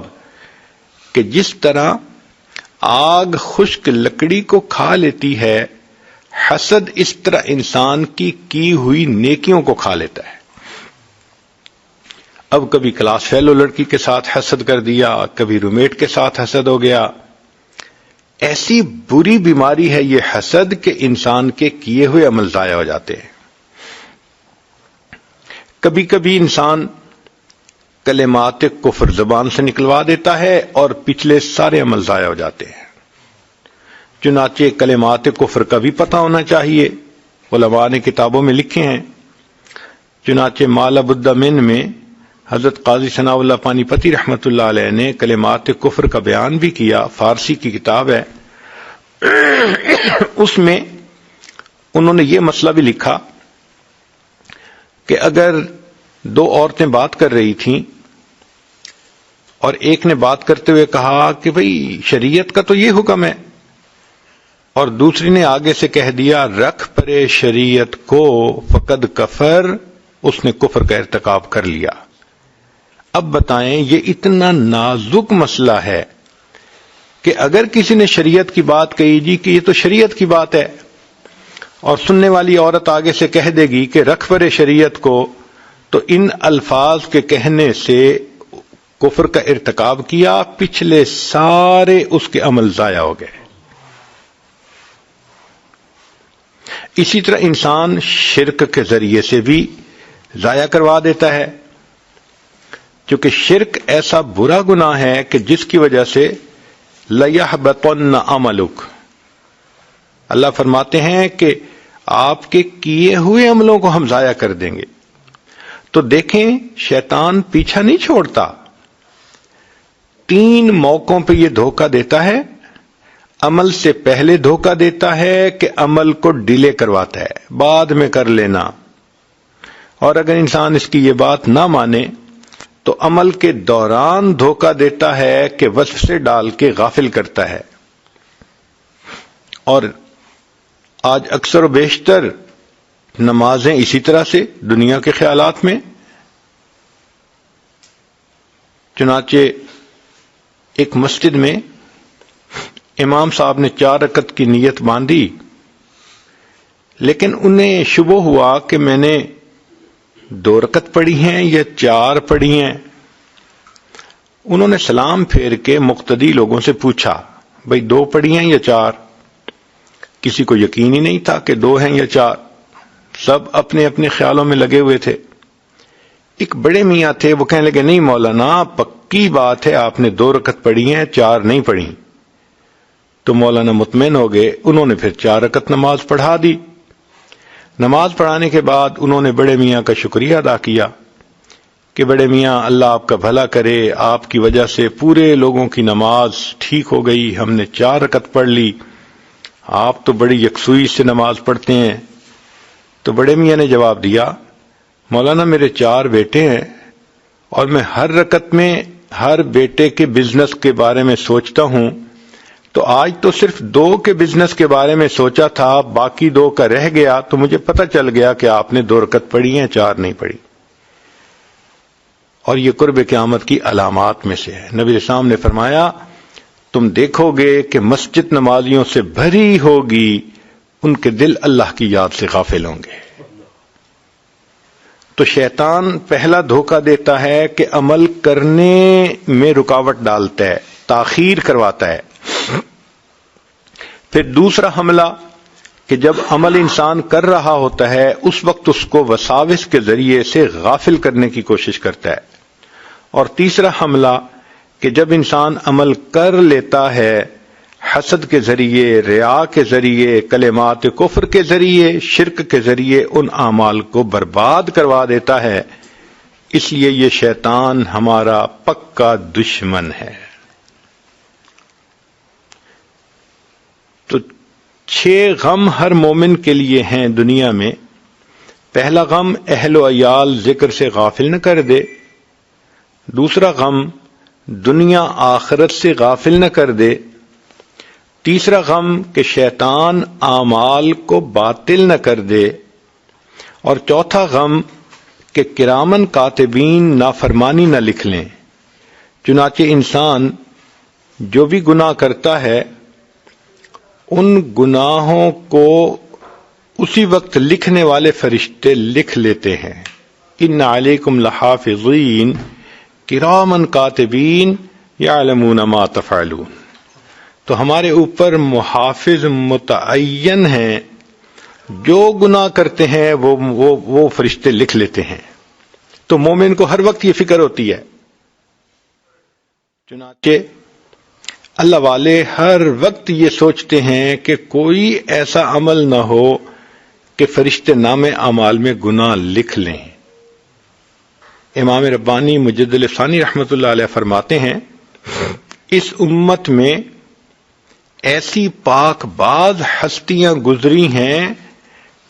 کہ جس طرح آگ خشک لکڑی کو کھا لیتی ہے، حسد اس طرح انسان کی ہوئی نیکیوں کو کھا لیتا ہے. اب کبھی کلاس فیلو لڑکی کے ساتھ حسد کر دیا، کبھی رومیٹ کے ساتھ حسد ہو گیا. ایسی بری بیماری ہے یہ حسد کہ انسان کے کیے ہوئے عمل ضائع ہو جاتے ہیں. کبھی کبھی انسان کلمات کفر زبان سے نکلوا دیتا ہے اور پچھلے سارے عمل ضائع ہو جاتے ہیں. چنانچہ کلمات کفر کا بھی پتہ ہونا چاہیے، علماء نے کتابوں میں لکھے ہیں. چنانچہ مالا بدمن میں حضرت قاضی ثناء اللہ پانی پتی رحمۃ اللہ علیہ نے کلمات کفر کا بیان بھی کیا. فارسی کی کتاب ہے. اس میں انہوں نے یہ مسئلہ بھی لکھا کہ اگر دو عورتیں بات کر رہی تھیں اور ایک نے بات کرتے ہوئے کہا کہ بھئی شریعت کا تو یہ حکم ہے، اور دوسری نے آگے سے کہہ دیا رکھ پرے شریعت کو فقد کفر، اس نے کفر کا ارتکاب کر لیا. اب بتائیں یہ اتنا نازک مسئلہ ہے کہ اگر کسی نے شریعت کی بات کہی جی کہ یہ تو شریعت کی بات ہے، اور سننے والی عورت آگے سے کہہ دے گی کہ رکھ پرے شریعت کو، تو ان الفاظ کے کہنے سے کفر کا ارتکاب کیا، پچھلے سارے اس کے عمل ضائع ہو گئے. اسی طرح انسان شرک کے ذریعے سے بھی ضائع کروا دیتا ہے، کیونکہ شرک ایسا برا گناہ ہے کہ جس کی وجہ سے لَيَحْبَطَنَّ عَمَلُكَ، اللہ فرماتے ہیں کہ آپ کے کیے ہوئے عملوں کو ہم ضائع کر دیں گے. تو دیکھیں شیطان پیچھا نہیں چھوڑتا. 3 موقعوں پہ یہ دھوکہ دیتا ہے. عمل سے پہلے دھوکہ دیتا ہے کہ عمل کو ڈیلے کرواتا ہے، بعد میں کر لینا، اور اگر انسان اس کی یہ بات نہ مانے تو عمل کے دوران دھوکہ دیتا ہے کہ وصف سے ڈال کے غافل کرتا ہے. اور آج اکثر و بیشتر نمازیں اسی طرح سے دنیا کے خیالات میں. چنانچہ ایک مسجد میں امام صاحب نے 4 رکعت کی نیت باندھی، لیکن انہیں شبہ ہوا کہ میں نے 2 رکعت پڑھی ہیں یا 4 پڑھی ہیں. انہوں نے سلام پھیر کے مقتدی لوگوں سے پوچھا بھئی 2 پڑھی ہیں یا 4؟ کسی کو یقین ہی نہیں تھا کہ 2 ہیں یا 4. سب اپنے اپنے خیالوں میں لگے ہوئے تھے. ایک بڑے میاں تھے، وہ کہنے لگے نہیں مولانا پکی بات ہے، آپ نے 2 رکعت پڑھی ہیں، 4 نہیں پڑھی. تو مولانا مطمئن ہو گئے. انہوں نے پھر 4 رکعت نماز پڑھا دی. نماز پڑھانے کے بعد انہوں نے بڑے میاں کا شکریہ ادا کیا کہ بڑے میاں اللہ آپ کا بھلا کرے، آپ کی وجہ سے پورے لوگوں کی نماز ٹھیک ہو گئی، ہم نے 4 رکعت پڑھ لی، آپ تو بڑی یکسوئی سے نماز پڑھتے ہیں. تو بڑے میاں نے جواب دیا مولانا میرے 4 بیٹے ہیں اور میں ہر رکعت میں ہر بیٹے کے بزنس کے بارے میں سوچتا ہوں، تو آج تو صرف 2 کے بزنس کے بارے میں سوچا تھا، باقی 2 کا رہ گیا، تو مجھے پتہ چل گیا کہ آپ نے 2 رکعت پڑھی ہیں، 4 نہیں پڑھی. اور یہ قرب قیامت کی علامات میں سے ہے. نبی اسلام نے فرمایا تم دیکھو گے کہ مسجد نمازیوں سے بھری ہوگی، ان کے دل اللہ کی یاد سے غافل ہوں گے. تو شیطان پہلا دھوکہ دیتا ہے کہ عمل کرنے میں رکاوٹ ڈالتا ہے، تاخیر کرواتا ہے. پھر دوسرا حملہ کہ جب عمل انسان کر رہا ہوتا ہے اس وقت اس کو وساوس کے ذریعے سے غافل کرنے کی کوشش کرتا ہے. اور تیسرا حملہ کہ جب انسان عمل کر لیتا ہے حسد کے ذریعے، ریا کے ذریعے، کلمات کفر کے ذریعے، شرک کے ذریعے ان اعمال کو برباد کروا دیتا ہے. اس لیے یہ شیطان ہمارا پکا دشمن ہے. تو 6 غم ہر مومن کے لیے ہیں دنیا میں. پہلا غم اہل و عیال ذکر سے غافل نہ کر دے. دوسرا غم دنیا آخرت سے غافل نہ کر دے، تیسرا غم کہ شیطان اعمال کو باطل نہ کر دے، اور چوتھا غم کہ کرامن کاتبین نافرمانی نہ لکھ لیں۔ چنانچہ انسان جو بھی گناہ کرتا ہے ان گناہوں کو اسی وقت لکھنے والے فرشتے لکھ لیتے ہیں۔ ان علیکم لحافظین کرامن کاتبین یعلمون ما تفعلون، تو ہمارے اوپر محافظ متعین ہیں، جو گناہ کرتے ہیں وہ فرشتے لکھ لیتے ہیں۔ تو مومن کو ہر وقت یہ فکر ہوتی ہے۔ چنانچہ اللہ والے ہر وقت یہ سوچتے ہیں کہ کوئی ایسا عمل نہ ہو کہ فرشتے نام اعمال میں گناہ لکھ لیں۔ امام ربانی مجدد ثانی رحمۃ اللہ علیہ فرماتے ہیں، اس امت میں ایسی پاک باز ہستیاں گزری ہیں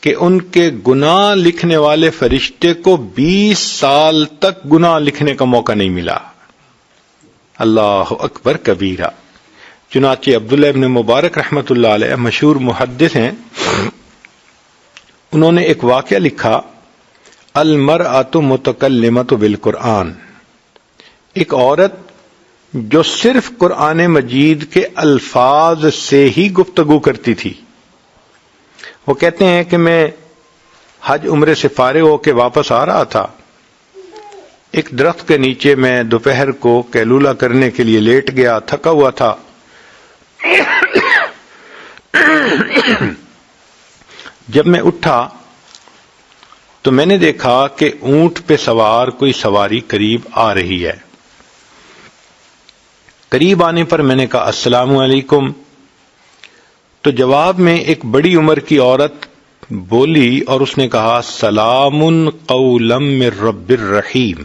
کہ ان کے گناہ لکھنے والے فرشتے کو 20 سال تک گناہ لکھنے کا موقع نہیں ملا۔ اللہ اکبر کبیرہ۔ چنانچہ عبداللہ ابن مبارک رحمۃ اللہ علیہ مشہور محدث ہیں، انہوں نے ایک واقعہ لکھا، المرأۃ متکلمۃ بالقرآن، ایک عورت جو صرف قرآن مجید کے الفاظ سے ہی گفتگو کرتی تھی۔ وہ کہتے ہیں کہ میں حج عمرے سے فارغ ہو کے واپس آ رہا تھا، ایک درخت کے نیچے میں دوپہر کو قیلولہ کرنے کے لیے لیٹ گیا، تھکا ہوا تھا۔ جب میں اٹھا تو میں نے دیکھا کہ اونٹ پہ سوار کوئی سواری قریب آ رہی ہے۔ قریب آنے پر میں نے کہا السلام علیکم، تو جواب میں ایک بڑی عمر کی عورت بولی اور اس نے کہا سلام قولا من رب الرحیم،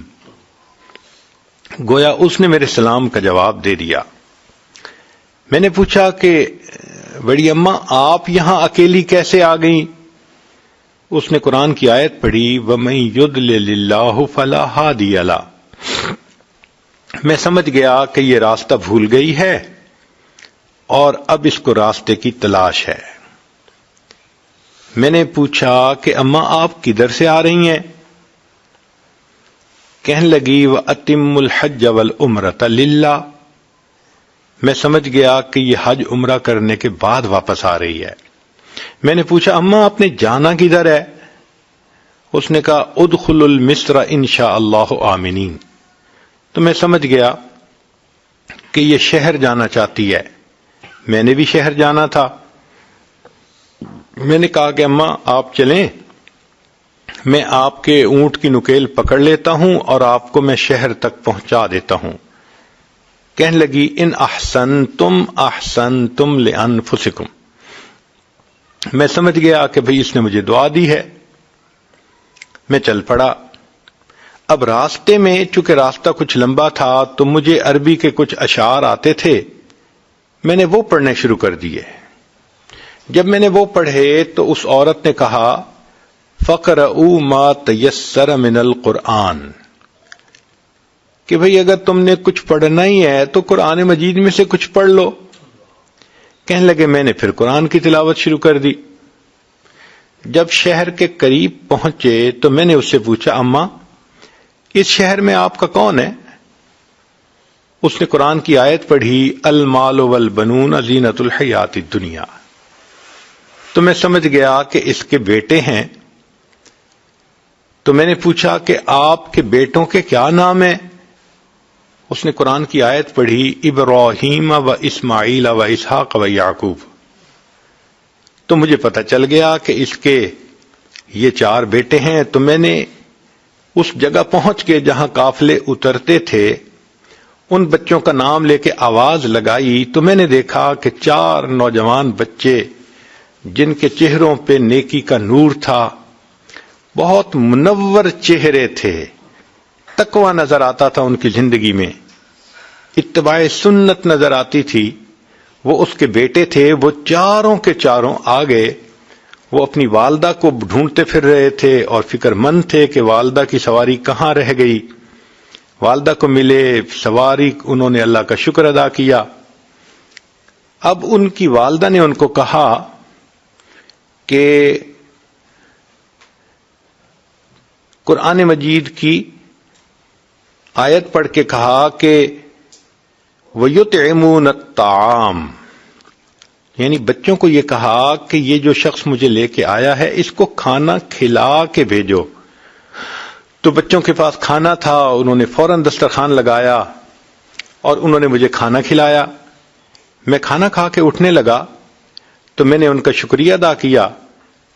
گویا اس نے میرے سلام کا جواب دے دیا۔ میں نے پوچھا کہ بڑی اماں آپ یہاں اکیلی کیسے آ گئیں؟ اس نے قرآن کی آیت پڑھی وَمَن يُضْلِلِ اللَّهُ فَلَا هَادِيَ لَهُ، میں سمجھ گیا کہ یہ راستہ بھول گئی ہے اور اب اس کو راستے کی تلاش ہے۔ میں نے پوچھا کہ اماں آپ کدھر سے آ رہی ہیں؟ کہنے لگی وَأَتِمُّ الْحَجَّ وَالْعُمْرَةَ لِلَّهِ، میں سمجھ گیا کہ یہ حج عمرہ کرنے کے بعد واپس آ رہی ہے۔ میں نے پوچھا اماں آپ نے جانا کدھر ہے؟ اس نے کہا ادخلوا المصر انشاء اللہ آمنین، تو میں سمجھ گیا کہ یہ شہر جانا چاہتی ہے۔ میں نے بھی شہر جانا تھا۔ میں نے کہا کہ اماں آپ چلیں، میں آپ کے اونٹ کی نکیل پکڑ لیتا ہوں اور آپ کو میں شہر تک پہنچا دیتا ہوں۔ کہنے لگی ان احسنتم احسنتم لانفسکم، میں سمجھ گیا کہ بھئی اس نے مجھے دعا دی ہے۔ میں چل پڑا۔ اب راستے میں چونکہ راستہ کچھ لمبا تھا تو مجھے عربی کے کچھ اشعار آتے تھے، میں نے وہ پڑھنے شروع کر دیے۔ جب میں نے وہ پڑھے تو اس عورت نے کہا فَقْرَؤُوا مَا تَيَسَّرَ مِنَ الْقُرْآنِ، کہ بھئی اگر تم نے کچھ پڑھنا ہی ہے تو قرآن مجید میں سے کچھ پڑھ لو۔ کہنے لگے میں نے پھر قرآن کی تلاوت شروع کر دی۔ جب شہر کے قریب پہنچے تو میں نے اس سے پوچھا اماں اس شہر میں آپ کا کون ہے؟ اس نے قرآن کی آیت پڑھی المال والبنون زینت الحیات الدنیا، تو میں سمجھ گیا کہ اس کے بیٹے ہیں۔ تو میں نے پوچھا کہ آپ کے بیٹوں کے کیا نام ہیں؟ اس نے قرآن کی آیت پڑھی ابراہیم و اسماعیل و اسحاق و یعقوب، تو مجھے پتہ چل گیا کہ اس کے یہ 4 بیٹے ہیں۔ تو میں نے اس جگہ پہنچ کے جہاں قافلے اترتے تھے ان بچوں کا نام لے کے آواز لگائی تو میں نے دیکھا کہ 4 نوجوان بچے جن کے چہروں پہ نیکی کا نور تھا، بہت منور چہرے تھے، تقوی نظر آتا تھا ان کی زندگی میں، اتباع سنت نظر آتی تھی، وہ اس کے بیٹے تھے۔ وہ چاروں کے چاروں آ گئے، وہ اپنی والدہ کو ڈھونڈتے پھر رہے تھے اور فکر مند تھے کہ والدہ کی سواری کہاں رہ گئی۔ والدہ کو ملے، سواری، انہوں نے اللہ کا شکر ادا کیا۔ اب ان کی والدہ نے ان کو کہا کہ قرآن مجید کی آیت پڑھ کے کہا کہ وَيُطْعِمُونَ الطَّعَامَ، یعنی بچوں کو یہ کہا کہ یہ جو شخص مجھے لے کے آیا ہے اس کو کھانا کھلا کے بھیجو۔ تو بچوں کے پاس کھانا تھا، انہوں نے فوراً دسترخوان لگایا اور انہوں نے مجھے کھانا کھلایا۔ میں کھانا کھا کے اٹھنے لگا تو میں نے ان کا شکریہ ادا کیا،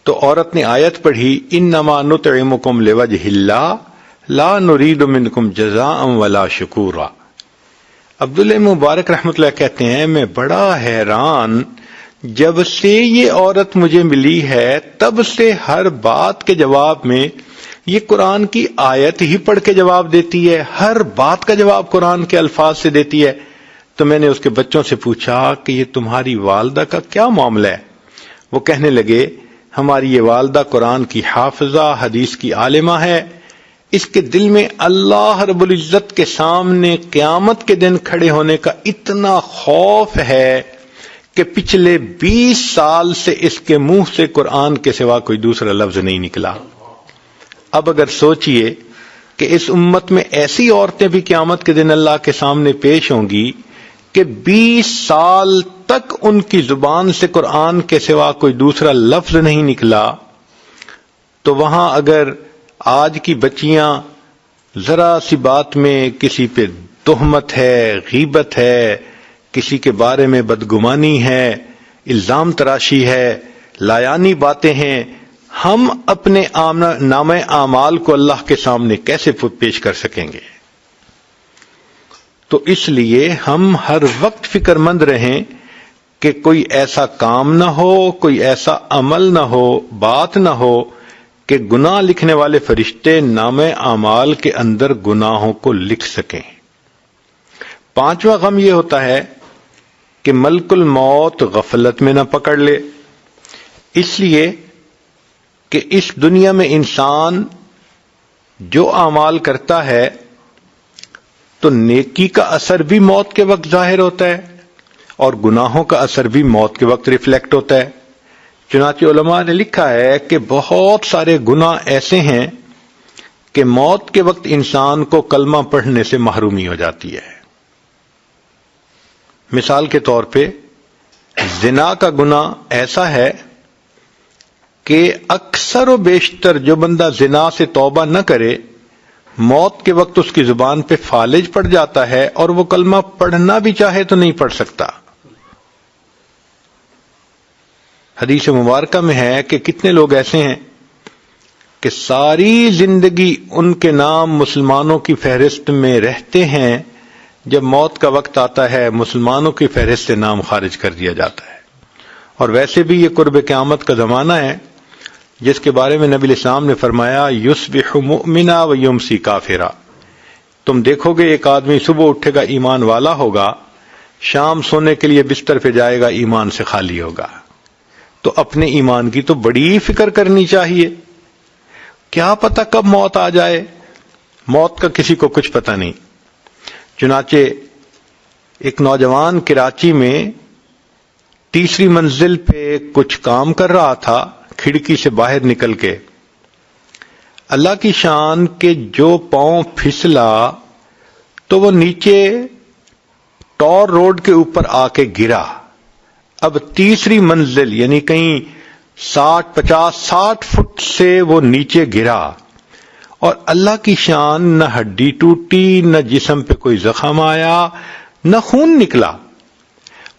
تو عورت نے آیت پڑھی انما نطعمکم لوجہ اللہ لا نرید منکم جزاء ولا شکورا۔ عبداللہ مبارک رحمۃ اللہ کہتے ہیں میں بڑا حیران، جب سے یہ عورت مجھے ملی ہے تب سے ہر بات کے جواب میں یہ قرآن کی آیت ہی پڑھ کے جواب دیتی ہے، ہر بات کا جواب قرآن کے الفاظ سے دیتی ہے۔ تو میں نے اس کے بچوں سے پوچھا کہ یہ تمہاری والدہ کا کیا معاملہ ہے؟ وہ کہنے لگے ہماری یہ والدہ قرآن کی حافظہ، حدیث کی عالمہ ہے، اس کے دل میں اللہ رب العزت کے سامنے قیامت کے دن کھڑے ہونے کا اتنا خوف ہے کہ پچھلے 20 سال سے اس کے منہ سے قرآن کے سوا کوئی دوسرا لفظ نہیں نکلا۔ اب اگر سوچئے کہ اس امت میں ایسی عورتیں بھی قیامت کے دن اللہ کے سامنے پیش ہوں گی کہ 20 سال تک ان کی زبان سے قرآن کے سوا کوئی دوسرا لفظ نہیں نکلا، تو وہاں اگر آج کی بچیاں ذرا سی بات میں کسی پہ تہمت ہے، غیبت ہے، کسی کے بارے میں بدگمانی ہے، الزام تراشی ہے، لایانی باتیں ہیں، ہم اپنے نامہ اعمال کو اللہ کے سامنے کیسے پیش کر سکیں گے؟ تو اس لیے ہم ہر وقت فکر مند رہیں کہ کوئی ایسا کام نہ ہو، کوئی ایسا عمل نہ ہو، بات نہ ہو کہ گناہ لکھنے والے فرشتے نامہ اعمال کے اندر گناہوں کو لکھ سکیں۔ 5واں غم یہ ہوتا ہے کہ ملک الموت غفلت میں نہ پکڑ لے، اس لیے کہ اس دنیا میں انسان جو اعمال کرتا ہے تو نیکی کا اثر بھی موت کے وقت ظاہر ہوتا ہے اور گناہوں کا اثر بھی موت کے وقت ریفلیکٹ ہوتا ہے۔ چنانچہ علماء نے لکھا ہے کہ بہت سارے گناہ ایسے ہیں کہ موت کے وقت انسان کو کلمہ پڑھنے سے محرومی ہو جاتی ہے۔ مثال کے طور پہ زنا کا گناہ ایسا ہے کہ اکثر و بیشتر جو بندہ زنا سے توبہ نہ کرے، موت کے وقت اس کی زبان پہ فالج پڑ جاتا ہے اور وہ کلمہ پڑھنا بھی چاہے تو نہیں پڑھ سکتا۔ حدیث مبارکہ میں ہے کہ کتنے لوگ ایسے ہیں کہ ساری زندگی ان کے نام مسلمانوں کی فہرست میں رہتے ہیں، جب موت کا وقت آتا ہے مسلمانوں کی فہرست سے نام خارج کر دیا جاتا ہے۔ اور ویسے بھی یہ قرب قیامت کا زمانہ ہے جس کے بارے میں نبی الاسلام نے فرمایا یصبح مؤمنا و یمسی کافرا، تم دیکھو گے ایک آدمی صبح اٹھے گا ایمان والا ہوگا، شام سونے کے لیے بستر پہ جائے گا ایمان سے خالی ہوگا۔ تو اپنے ایمان کی تو بڑی فکر کرنی چاہیے، کیا پتہ کب موت آ جائے، موت کا کسی کو کچھ پتہ نہیں۔ چنانچہ ایک نوجوان کراچی میں تیسری منزل پہ کچھ کام کر رہا تھا، کھڑکی سے باہر نکل کے اللہ کی شان کے جو پاؤں پھسلا تو وہ نیچے ٹور روڈ کے اوپر آ کے گرا۔ اب تیسری منزل یعنی کہیں 60 فٹ سے وہ نیچے گرا، اور اللہ کی شان نہ ہڈی ٹوٹی، نہ جسم پہ کوئی زخم آیا، نہ خون نکلا۔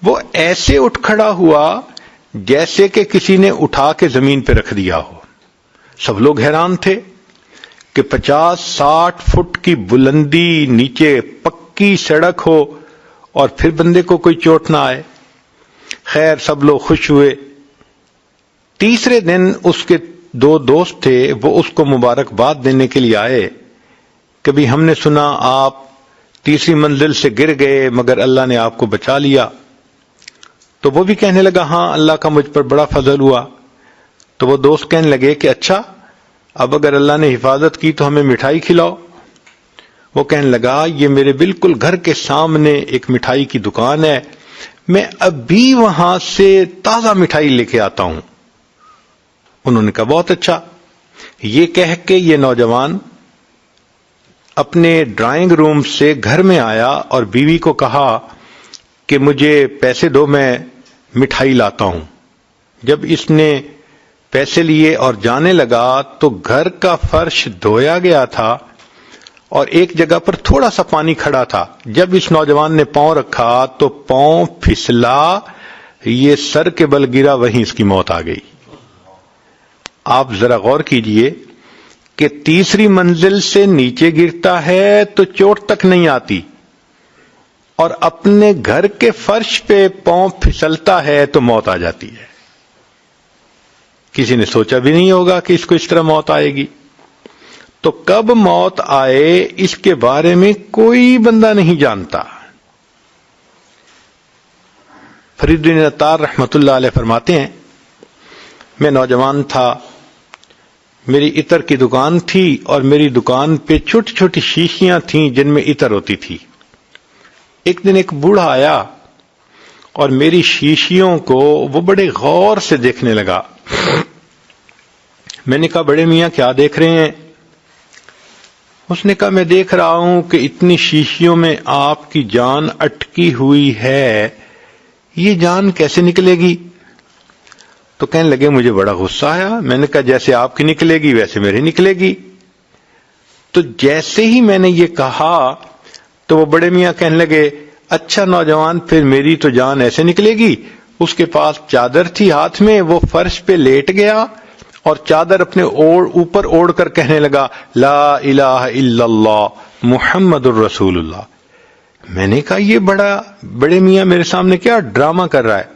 وہ ایسے اٹھ کھڑا ہوا جیسے کہ کسی نے اٹھا کے زمین پہ رکھ دیا ہو۔ سب لوگ حیران تھے کہ 50-60 فٹ کی بلندی، نیچے پکی سڑک ہو اور پھر بندے کو کوئی چوٹ نہ آئے۔ خیر سب لوگ خوش ہوئے۔ تیسرے دن اس کے 2 دوست تھے، وہ اس کو مبارکباد دینے کے لیے آئے کہ بھی ہم نے سنا آپ تیسری منزل سے گر گئے مگر اللہ نے آپ کو بچا لیا۔ تو وہ بھی کہنے لگا ہاں اللہ کا مجھ پر بڑا فضل ہوا۔ تو وہ دوست کہنے لگے کہ اچھا اب اگر اللہ نے حفاظت کی تو ہمیں مٹھائی کھلاؤ۔ وہ کہنے لگا یہ میرے بالکل گھر کے سامنے ایک مٹھائی کی دکان ہے، میں ابھی وہاں سے تازہ مٹھائی لے کے آتا ہوں۔ انہوں نے کہا بہت اچھا۔ یہ کہہ کے یہ نوجوان اپنے ڈرائنگ روم سے گھر میں آیا اور بیوی کو کہا کہ مجھے پیسے دو، میں مٹھائی لاتا ہوں۔ جب اس نے پیسے لیے اور جانے لگا تو گھر کا فرش دھویا گیا تھا اور ایک جگہ پر تھوڑا سا پانی کھڑا تھا۔ جب اس نوجوان نے پاؤں رکھا تو پاؤں پھسلا، یہ سر کے بل گرا، وہیں اس کی موت آ گئی۔ آپ ذرا غور کیجئے کہ تیسری منزل سے نیچے گرتا ہے تو چوٹ تک نہیں آتی، اور اپنے گھر کے فرش پہ پاؤں پھسلتا ہے تو موت آ جاتی ہے۔ کسی نے سوچا بھی نہیں ہوگا کہ اس کو اس طرح موت آئے گی۔ تو کب موت آئے اس کے بارے میں کوئی بندہ نہیں جانتا۔ فرید بن عطار رحمت اللہ علیہ فرماتے ہیں، میں نوجوان تھا، میری عطر کی دکان تھی اور میری دکان پہ چھوٹی چھوٹی شیشیاں تھیں جن میں عطر ہوتی تھی۔ ایک دن ایک بوڑھا آیا اور میری شیشیوں کو وہ بڑے غور سے دیکھنے لگا۔ میں نے کہا بڑے میاں کیا دیکھ رہے ہیں؟ اس نے کہا میں دیکھ رہا ہوں کہ اتنی شیشیوں میں آپ کی جان اٹکی ہوئی ہے، یہ جان کیسے نکلے گی؟ تو کہنے لگے مجھے بڑا غصہ آیا، میں نے کہا جیسے آپ کی نکلے گی ویسے میری نکلے گی۔ تو جیسے ہی میں نے یہ کہا تو وہ بڑے میاں کہنے لگے اچھا نوجوان، پھر میری تو جان ایسے نکلے گی۔ اس کے پاس چادر تھی ہاتھ میں، وہ فرش پہ لیٹ گیا اور چادر اپنے اوپر اوڑھ کر کہنے لگا لا الہ الا اللہ محمد الرسول اللہ۔ میں نے کہا یہ بڑے میاں میرے سامنے کیا ڈرامہ کر رہا ہے؟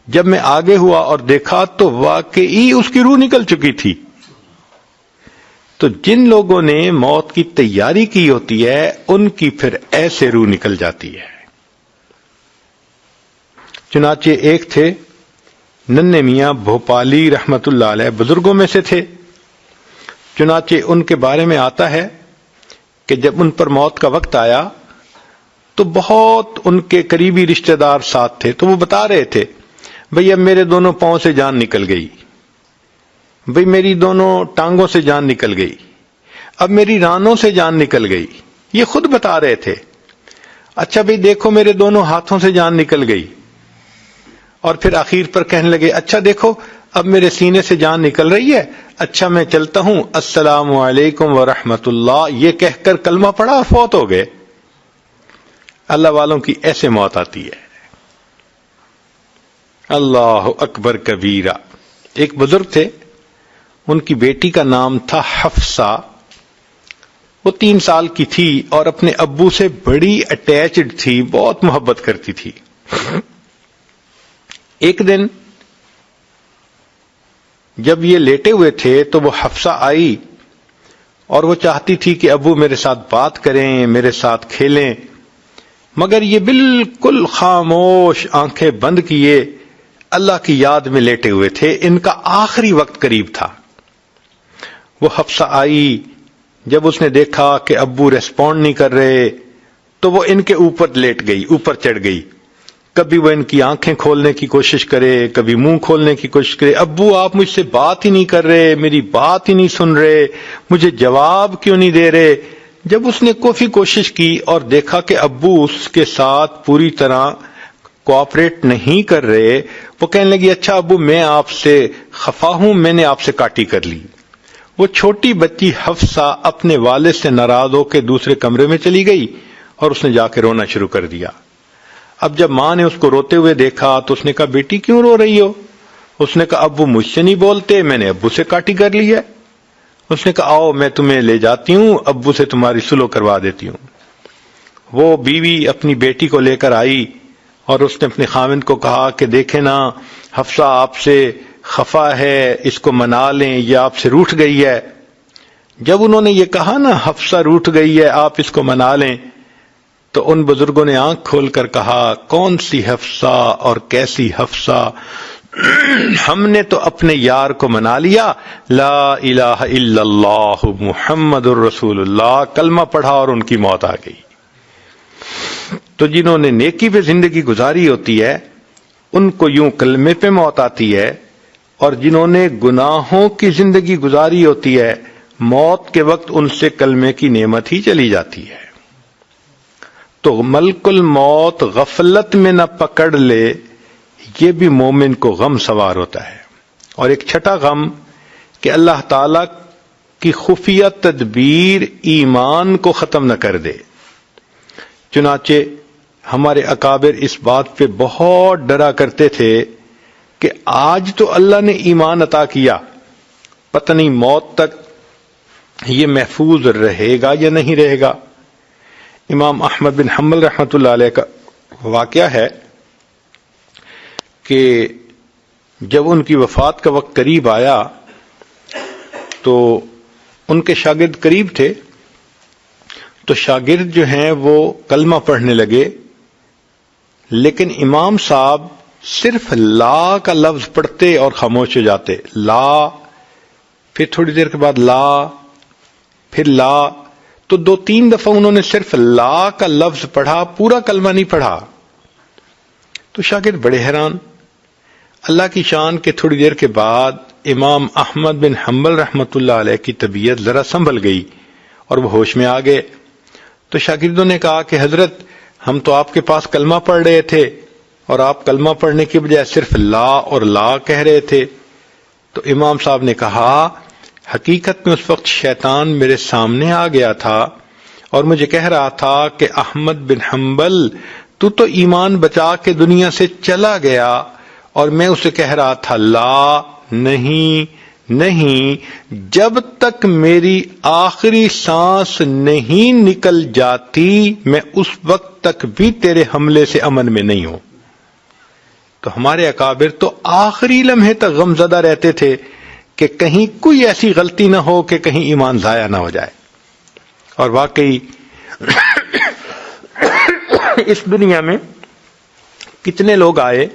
جب میں آگے ہوا اور دیکھا تو واقعی اس کی روح نکل چکی تھی۔ تو جن لوگوں نے موت کی تیاری کی ہوتی ہے ان کی پھر ایسے روح نکل جاتی ہے۔ چنانچہ ایک تھے ننھے میاں بھوپالی رحمت اللہ علیہ، بزرگوں میں سے تھے۔ چنانچہ ان کے بارے میں آتا ہے کہ جب ان پر موت کا وقت آیا تو بہت ان کے قریبی رشتہ دار ساتھ تھے، تو وہ بتا رہے تھے بھئی اب میرے دونوں پاؤں سے جان نکل گئی، بھئی میری دونوں ٹانگوں سے جان نکل گئی، اب میری رانوں سے جان نکل گئی۔ یہ خود بتا رہے تھے۔ اچھا بھئی دیکھو میرے دونوں ہاتھوں سے جان نکل گئی، اور پھر آخر پر کہنے لگے اچھا دیکھو اب میرے سینے سے جان نکل رہی ہے، اچھا میں چلتا ہوں، السلام علیکم ورحمت اللہ، یہ کہہ کر کلمہ پڑھا اور فوت ہو گئے۔ اللہ والوں کی ایسے موت آتی ہے۔ اللہ اکبر کبیرہ۔ ایک بزرگ تھے، ان کی بیٹی کا نام تھا حفصہ، وہ 3 سال کی تھی اور اپنے ابو سے بڑی اٹیچڈ تھی، بہت محبت کرتی تھی۔ ایک دن جب یہ لیٹے ہوئے تھے تو وہ حفصہ آئی اور وہ چاہتی تھی کہ ابو میرے ساتھ بات کریں، میرے ساتھ کھیلیں، مگر یہ بالکل خاموش، آنکھیں بند کیے اللہ کی یاد میں لیٹے ہوئے تھے۔ ان کا آخری وقت قریب تھا۔ وہ حفصہ آئی، جب اس نے دیکھا کہ ابو ریسپونڈ نہیں کر رہے تو وہ ان کے اوپر لیٹ گئی، اوپر چڑھ گئی۔ کبھی وہ ان کی آنکھیں کھولنے کی کوشش کرے، کبھی منہ کھولنے کی کوشش کرے، ابو آپ مجھ سے بات ہی نہیں کر رہے، میری بات ہی نہیں سن رہے، مجھے جواب کیوں نہیں دے رہے۔ جب اس نے کافی کوشش کی اور دیکھا کہ ابو اس کے ساتھ پوری طرح کوآپریٹ نہیں کر رہے، وہ کہنے لگی اچھا ابو میں آپ سے خفا ہوں، میں نے آپ سے کاٹی کر لی۔ وہ چھوٹی بچی حفصہ اپنے والد سے ناراض ہو کے دوسرے کمرے میں چلی گئی اور اس نے جا کے رونا شروع کر دیا۔ اب جب ماں نے اس کو روتے ہوئے دیکھا تو اس نے کہا بیٹی کیوں رو رہی ہو؟ اس نے کہا ابو مجھ سے نہیں بولتے، میں نے ابو سے کاٹی کر لی ہے۔ اس نے کہا آؤ میں تمہیں لے جاتی ہوں، ابو سے تمہاری سلو کروا دیتی ہوں۔ وہ بیوی اپنی بیٹی کو لے کر آئی اور اس نے اپنے خاوند کو کہا کہ دیکھیں نا حفصہ آپ سے خفا ہے، اس کو منا لیں، یہ آپ سے روٹھ گئی ہے۔ جب انہوں نے یہ کہا نا حفصہ روٹھ گئی ہے، آپ اس کو منا لیں، تو ان بزرگوں نے آنکھ کھول کر کہا کون سی حفصہ اور کیسی حفصہ؟ ہم نے تو اپنے یار کو منا لیا، لا الہ الا اللہ محمد الرسول اللہ، کلمہ پڑھا اور ان کی موت آ گئی۔ تو جنہوں نے نیکی پہ زندگی گزاری ہوتی ہے ان کو یوں کلمے پہ موت آتی ہے، اور جنہوں نے گناہوں کی زندگی گزاری ہوتی ہے موت کے وقت ان سے کلمے کی نعمت ہی چلی جاتی ہے۔ تو ملک الموت غفلت میں نہ پکڑ لے، یہ بھی مومن کو غم سوار ہوتا ہے۔ اور ایک چھٹا غم کہ اللہ تعالی کی خفیہ تدبیر ایمان کو ختم نہ کر دے۔ چنانچہ ہمارے اکابر اس بات پہ بہت ڈرا کرتے تھے کہ آج تو اللہ نے ایمان عطا کیا، پتہ نہیں موت تک یہ محفوظ رہے گا یا نہیں رہے گا۔ امام احمد بن حنبل رحمۃ اللہ علیہ کا واقعہ ہے کہ جب ان کی وفات کا وقت قریب آیا تو ان کے شاگرد قریب تھے، تو شاگرد جو ہیں وہ کلمہ پڑھنے لگے، لیکن امام صاحب صرف لا کا لفظ پڑھتے اور خاموش ہو جاتے، لا، پھر تھوڑی دیر کے بعد لا، پھر لا، تو 2-3 دفعہ انہوں نے صرف لا کا لفظ پڑھا، پورا کلمہ نہیں پڑھا۔ تو شاگرد بڑے حیران، اللہ کی شان کہ تھوڑی دیر کے بعد امام احمد بن حنبل رحمۃ اللہ علیہ کی طبیعت ذرا سنبھل گئی اور وہ ہوش میں آ گئے۔ تو شاگردوں نے کہا کہ حضرت ہم تو آپ کے پاس کلمہ پڑھ رہے تھے اور آپ کلمہ پڑھنے کی بجائے صرف لا اور لا کہہ رہے تھے۔ تو امام صاحب نے کہا حقیقت میں اس وقت شیطان میرے سامنے آ گیا تھا اور مجھے کہہ رہا تھا کہ احمد بن حنبل تو ایمان بچا کے دنیا سے چلا گیا، اور میں اسے کہہ رہا تھا لا، نہیں، جب تک میری آخری سانس نہیں نکل جاتی میں اس وقت تک بھی تیرے حملے سے امن میں نہیں ہوں۔ تو ہمارے اکابر تو آخری لمحے تک غمزدہ رہتے تھے کہ کہیں کوئی ایسی غلطی نہ ہو کہ کہیں ایمان ضائع نہ ہو جائے۔ اور واقعی اس دنیا میں کتنے لوگ آئے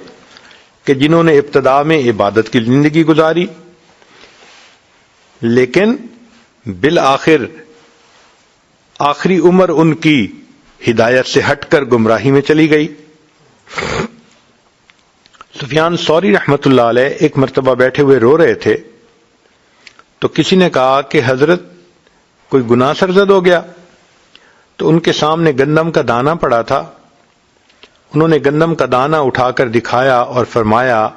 کہ جنہوں نے ابتدا میں عبادت کی زندگی گزاری، لیکن بالآخر آخری عمر ان کی ہدایت سے ہٹ کر گمراہی میں چلی گئی۔ سفیان ثوری رحمۃ اللہ علیہ ایک مرتبہ بیٹھے ہوئے رو رہے تھے، تو کسی نے کہا کہ حضرت کوئی گناہ سرزد ہو گیا؟ تو ان کے سامنے گندم کا دانہ پڑا تھا، انہوں نے گندم کا دانہ اٹھا کر دکھایا اور فرمایا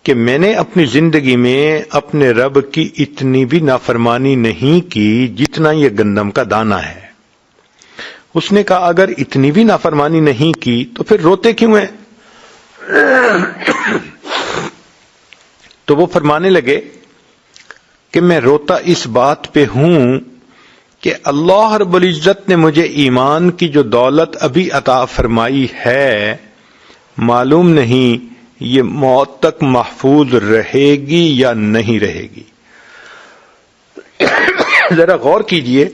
کہ میں نے اپنی زندگی میں اپنے رب کی اتنی بھی نافرمانی نہیں کی جتنا یہ گندم کا دانہ ہے۔ اس نے کہا اگر اتنی بھی نافرمانی نہیں کی تو پھر روتے کیوں ہیں؟ تو وہ فرمانے لگے کہ میں روتا اس بات پہ ہوں کہ اللہ رب العزت نے مجھے ایمان کی جو دولت ابھی عطا فرمائی ہے، معلوم نہیں یہ موت تک محفوظ رہے گی یا نہیں رہے گی۔ ذرا غور کیجئے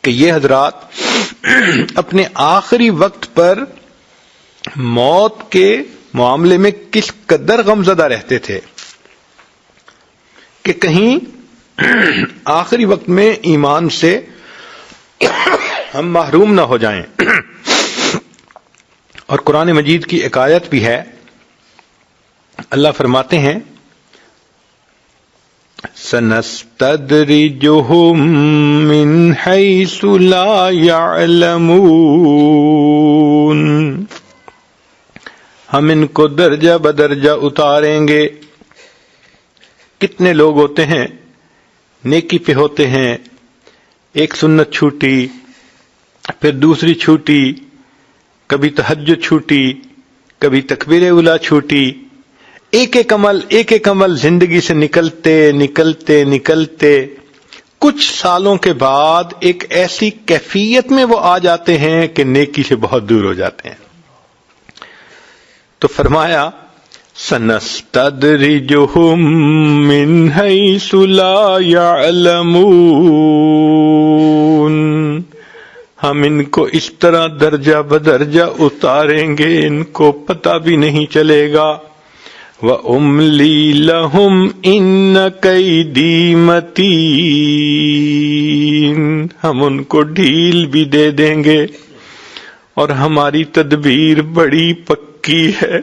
کہ یہ حضرات اپنے آخری وقت پر موت کے معاملے میں کس قدر غمزدہ رہتے تھے کہ کہیں آخری وقت میں ایمان سے ہم محروم نہ ہو جائیں۔ اور قرآن مجید کی ایک آیت بھی ہے، اللہ فرماتے ہیں سَنَسْتَدْرِجُهُم مِّنْ حَيْثُ لَا يَعْلَمُونَ، ہم ان کو درجہ بدرجہ اتاریں گے۔ کتنے لوگ ہوتے ہیں نیکی پہ ہوتے ہیں، ایک سنت چھوٹی، پھر دوسری چھوٹی، کبھی تہجد چھوٹی، کبھی تکبیر اولیٰ چھوٹی، ایک ایک عمل زندگی سے نکلتے کچھ سالوں کے بعد ایک ایسی کیفیت میں وہ آ جاتے ہیں کہ نیکی سے بہت دور ہو جاتے ہیں۔ تو فرمایا سَنَسْتَدْرِجُهُم مِّنْ حَيْثُ لَا يَعْلَمُونَ، ہم ان کو اس طرح درجہ بدرجہ اتاریں گے ان کو پتہ بھی نہیں چلے گا. وَأُمْلِي لَهُمْ إِنَّ كَيْدِي مَتِينٌ. ہم ان کو ڈھیل بھی دے دیں گے اور ہماری تدبیر بڑی پکی ہے.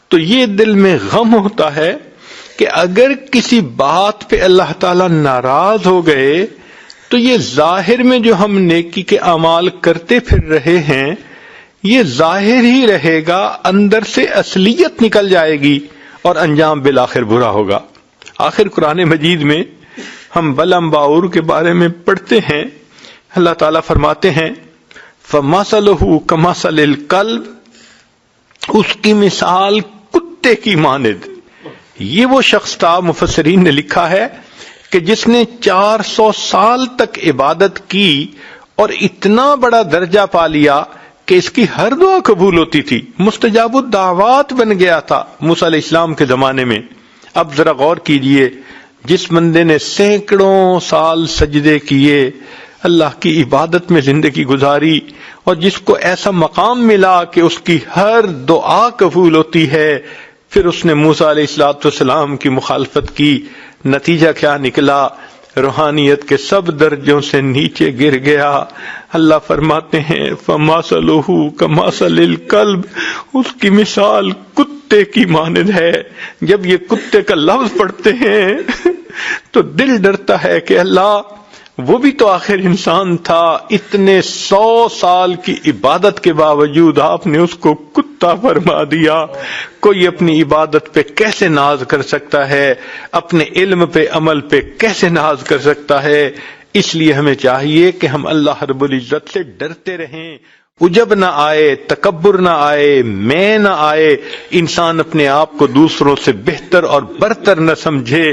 تو یہ دل میں غم ہوتا ہے کہ اگر کسی بات پہ اللہ تعالی ناراض ہو گئے تو یہ ظاہر میں جو ہم نیکی کے اعمال کرتے پھر رہے ہیں یہ ظاہر ہی رہے گا، اندر سے اصلیت نکل جائے گی اور انجام بالآخر برا ہوگا. آخر قرآن مجید میں ہم بلعم باور کے بارے میں پڑھتے ہیں، اللہ تعالیٰ فرماتے ہیں فَمَثَلُهُ كَمَثَلِ الْكَلْبِ، اس کی مثال کتے کی مانند. یہ وہ شخص تھا، مفسرین نے لکھا ہے کہ جس نے 400 سال تک عبادت کی اور اتنا بڑا درجہ پا لیا کہ اس کی ہر دعا قبول ہوتی تھی، مستجاب الدعوات بن گیا تھا موسیٰ علیہ السلام کے زمانے میں. اب ذرا غور کیجئے، جس بندے نے سینکڑوں سال سجدے کیے، اللہ کی عبادت میں زندگی گزاری اور جس کو ایسا مقام ملا کہ اس کی ہر دعا قبول ہوتی ہے، پھر اس نے موسیٰ علیہ السلام کی مخالفت کی، نتیجہ کیا نکلا؟ روحانیت کے سب درجوں سے نیچے گر گیا. اللہ فرماتے ہیں فَمَثَلُهُ كَمَثَلِ الْكَلْبِ، اس کی مثال کتے کی مانند ہے. جب یہ کتے کا لفظ پڑھتے ہیں تو دل ڈرتا ہے کہ اللہ وہ بھی تو آخر انسان تھا، اتنے 100 سال کی عبادت کے باوجود آپ نے اس کو کتا فرما دیا. کوئی اپنی عبادت پہ کیسے ناز کر سکتا ہے؟ اپنے علم پہ عمل پہ کیسے ناز کر سکتا ہے؟ اس لیے ہمیں چاہیے کہ ہم اللہ رب العزت سے ڈرتے رہیں، عجب نہ آئے، تکبر نہ آئے، میں نہ آئے، انسان اپنے آپ کو دوسروں سے بہتر اور برتر نہ سمجھے،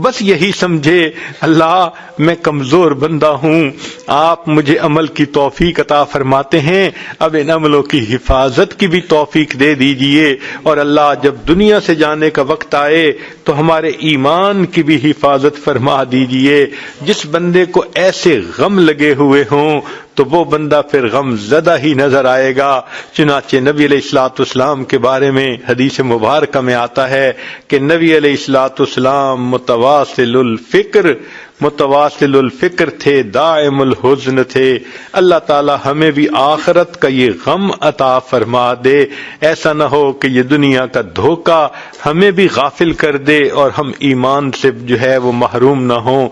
بس یہی سمجھے اللہ میں کمزور بندہ ہوں، آپ مجھے عمل کی توفیق عطا فرماتے ہیں، اب ان عملوں کی حفاظت کی بھی توفیق دے دیجئے، اور اللہ جب دنیا سے جانے کا وقت آئے تو ہمارے ایمان کی بھی حفاظت فرما دیجئے. جس بندے کو ایسے غم لگے ہوئے ہوں تو وہ بندہ پھر غم زدہ ہی نظر آئے گا. چنانچہ نبی علیہ السلام کے بارے میں حدیث مبارکہ میں آتا ہے کہ نبی علیہ السلام متواصل الفکر تھے، دائم الحزن تھے. اللہ تعالی ہمیں بھی آخرت کا یہ غم عطا فرما دے، ایسا نہ ہو کہ یہ دنیا کا دھوکہ ہمیں بھی غافل کر دے اور ہم ایمان سے جو ہے وہ محروم نہ ہوں.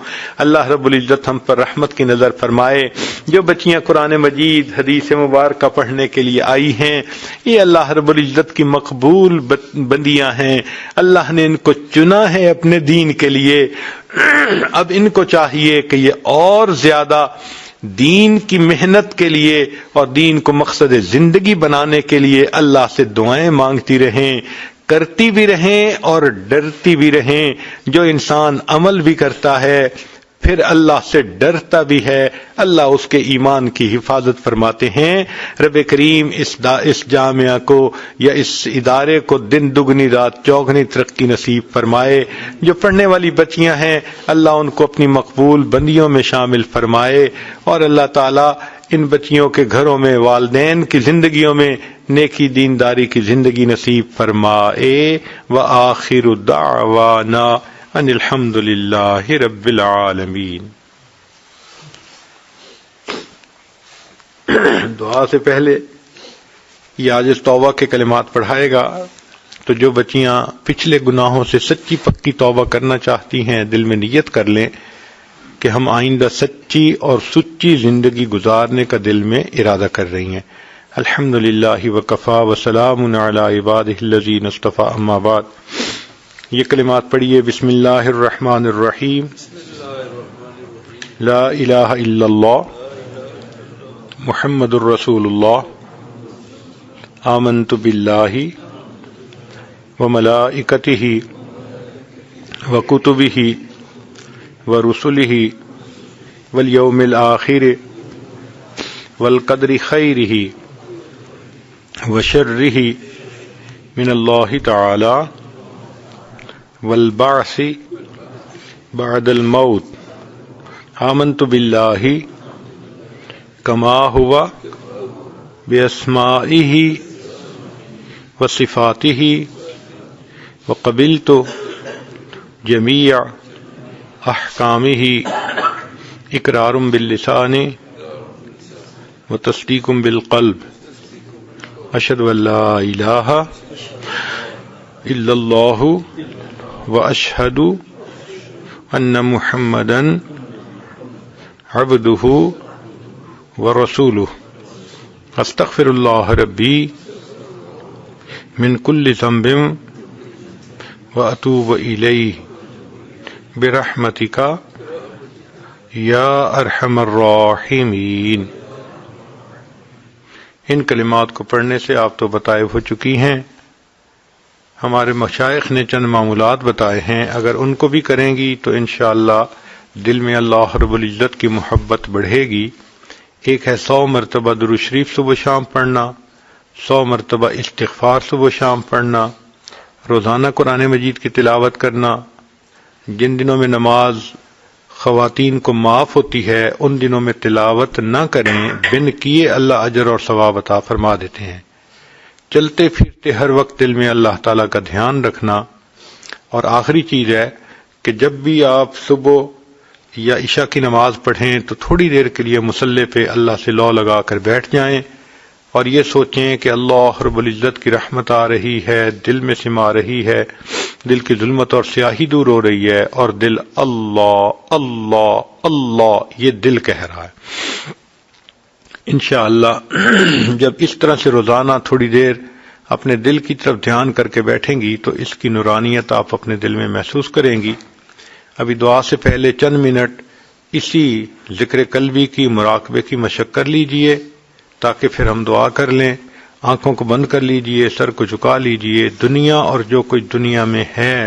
اللہ رب العزت ہم پر رحمت کی نظر فرمائے. جو بچیاں قرآن مجید حدیث مبارکہ پڑھنے کے لیے آئی ہیں یہ اللہ رب العزت کی مقبول بندیاں ہیں، اللہ نے ان کو چنا ہے اپنے دین کے لیے. اب ان کو چاہیے کہ یہ اور زیادہ دین کی محنت کے لیے اور دین کو مقصد زندگی بنانے کے لیے اللہ سے دعائیں مانگتی رہیں، کرتی بھی رہیں اور ڈرتی بھی رہیں. جو انسان عمل بھی کرتا ہے پھر اللہ سے ڈرتا بھی ہے، اللہ اس کے ایمان کی حفاظت فرماتے ہیں. رب کریم اس جامعہ کو یا اس ادارے کو دن دگنی رات چوگنی ترقی نصیب فرمائے. جو پڑھنے والی بچیاں ہیں اللہ ان کو اپنی مقبول بندیوں میں شامل فرمائے، اور اللہ تعالی ان بچیوں کے گھروں میں، والدین کی زندگیوں میں نیکی دینداری کی زندگی نصیب فرمائے. وآخر دعوانا ان الحمد للہ رب العالمین. دعا سے پہلے یہ آج توبہ کے کلمات پڑھائے گا، تو جو بچیاں پچھلے گناہوں سے سچی پکی توبہ کرنا چاہتی ہیں دل میں نیت کر لیں کہ ہم آئندہ سچی اور سچی زندگی گزارنے کا دل میں ارادہ کر رہی ہیں. الحمد للہ وکفا وسلام علی عبادہ الذین اصطفیٰ، اما بعد. یہ کلمات پڑھیے. بسم اللہ الرحمن الرحیم. لا الہ الا اللہ محمد الرسول اللہ. آمنت باللہ وملائکتہ وکتبہ ورسلہ والیوم الآخر والقدر خیرہ وشرہ من اللہ تعالی والبعث بعد الموت. آمنت باللہ کما ہوا باسمائہ وصفاتہ وقبلت جمیع احکامہ اقرار باللسان وتصدیق بالقلب اشہد ان لا الہ الا اللہ واشہد ان محمدا عبدہ ورسولہ استغفر اللہ ربی من کل ذنب واتوب الیہ برحمتک یا ارحم الراحمین۔ ان کلمات کو پڑھنے سے آپ تو بتائے ہو چکی ہیں، ہمارے مشائخ نے چند معمولات بتائے ہیں، اگر ان کو بھی کریں گی تو انشاءاللہ دل میں اللہ رب العزت کی محبت بڑھے گی۔ ایک ہے 100 مرتبہ درود شریف صبح شام پڑھنا، 100 مرتبہ استغفار صبح شام پڑھنا، روزانہ قرآن مجید کی تلاوت کرنا۔ جن دنوں میں نماز خواتین کو معاف ہوتی ہے ان دنوں میں تلاوت نہ کریں، بن کیے اللہ اجر اور ثواب عطا فرما دیتے ہیں۔ چلتے پھرتے ہر وقت دل میں اللہ تعالیٰ کا دھیان رکھنا۔ اور آخری چیز ہے کہ جب بھی آپ صبح یا عشاء کی نماز پڑھیں تو تھوڑی دیر کے لیے مصلی پہ اللہ سے لو لگا کر بیٹھ جائیں اور یہ سوچیں کہ اللہ رب العزت کی رحمت آ رہی ہے، دل میں سما رہی ہے، دل کی ظلمت اور سیاہی دور ہو رہی ہے، اور دل اللہ اللہ اللہ یہ دل کہہ رہا ہے۔ انشاءاللہ جب اس طرح سے روزانہ تھوڑی دیر اپنے دل کی طرف دھیان کر کے بیٹھیں گی تو اس کی نورانیت آپ اپنے دل میں محسوس کریں گی۔ ابھی دعا سے پہلے چند منٹ اسی ذکر قلبی کی مراقبے کی مشق کر لیجئے تاکہ پھر ہم دعا کر لیں۔ آنکھوں کو بند کر لیجئے، سر کو جھکا لیجئے، دنیا اور جو کچھ دنیا میں ہے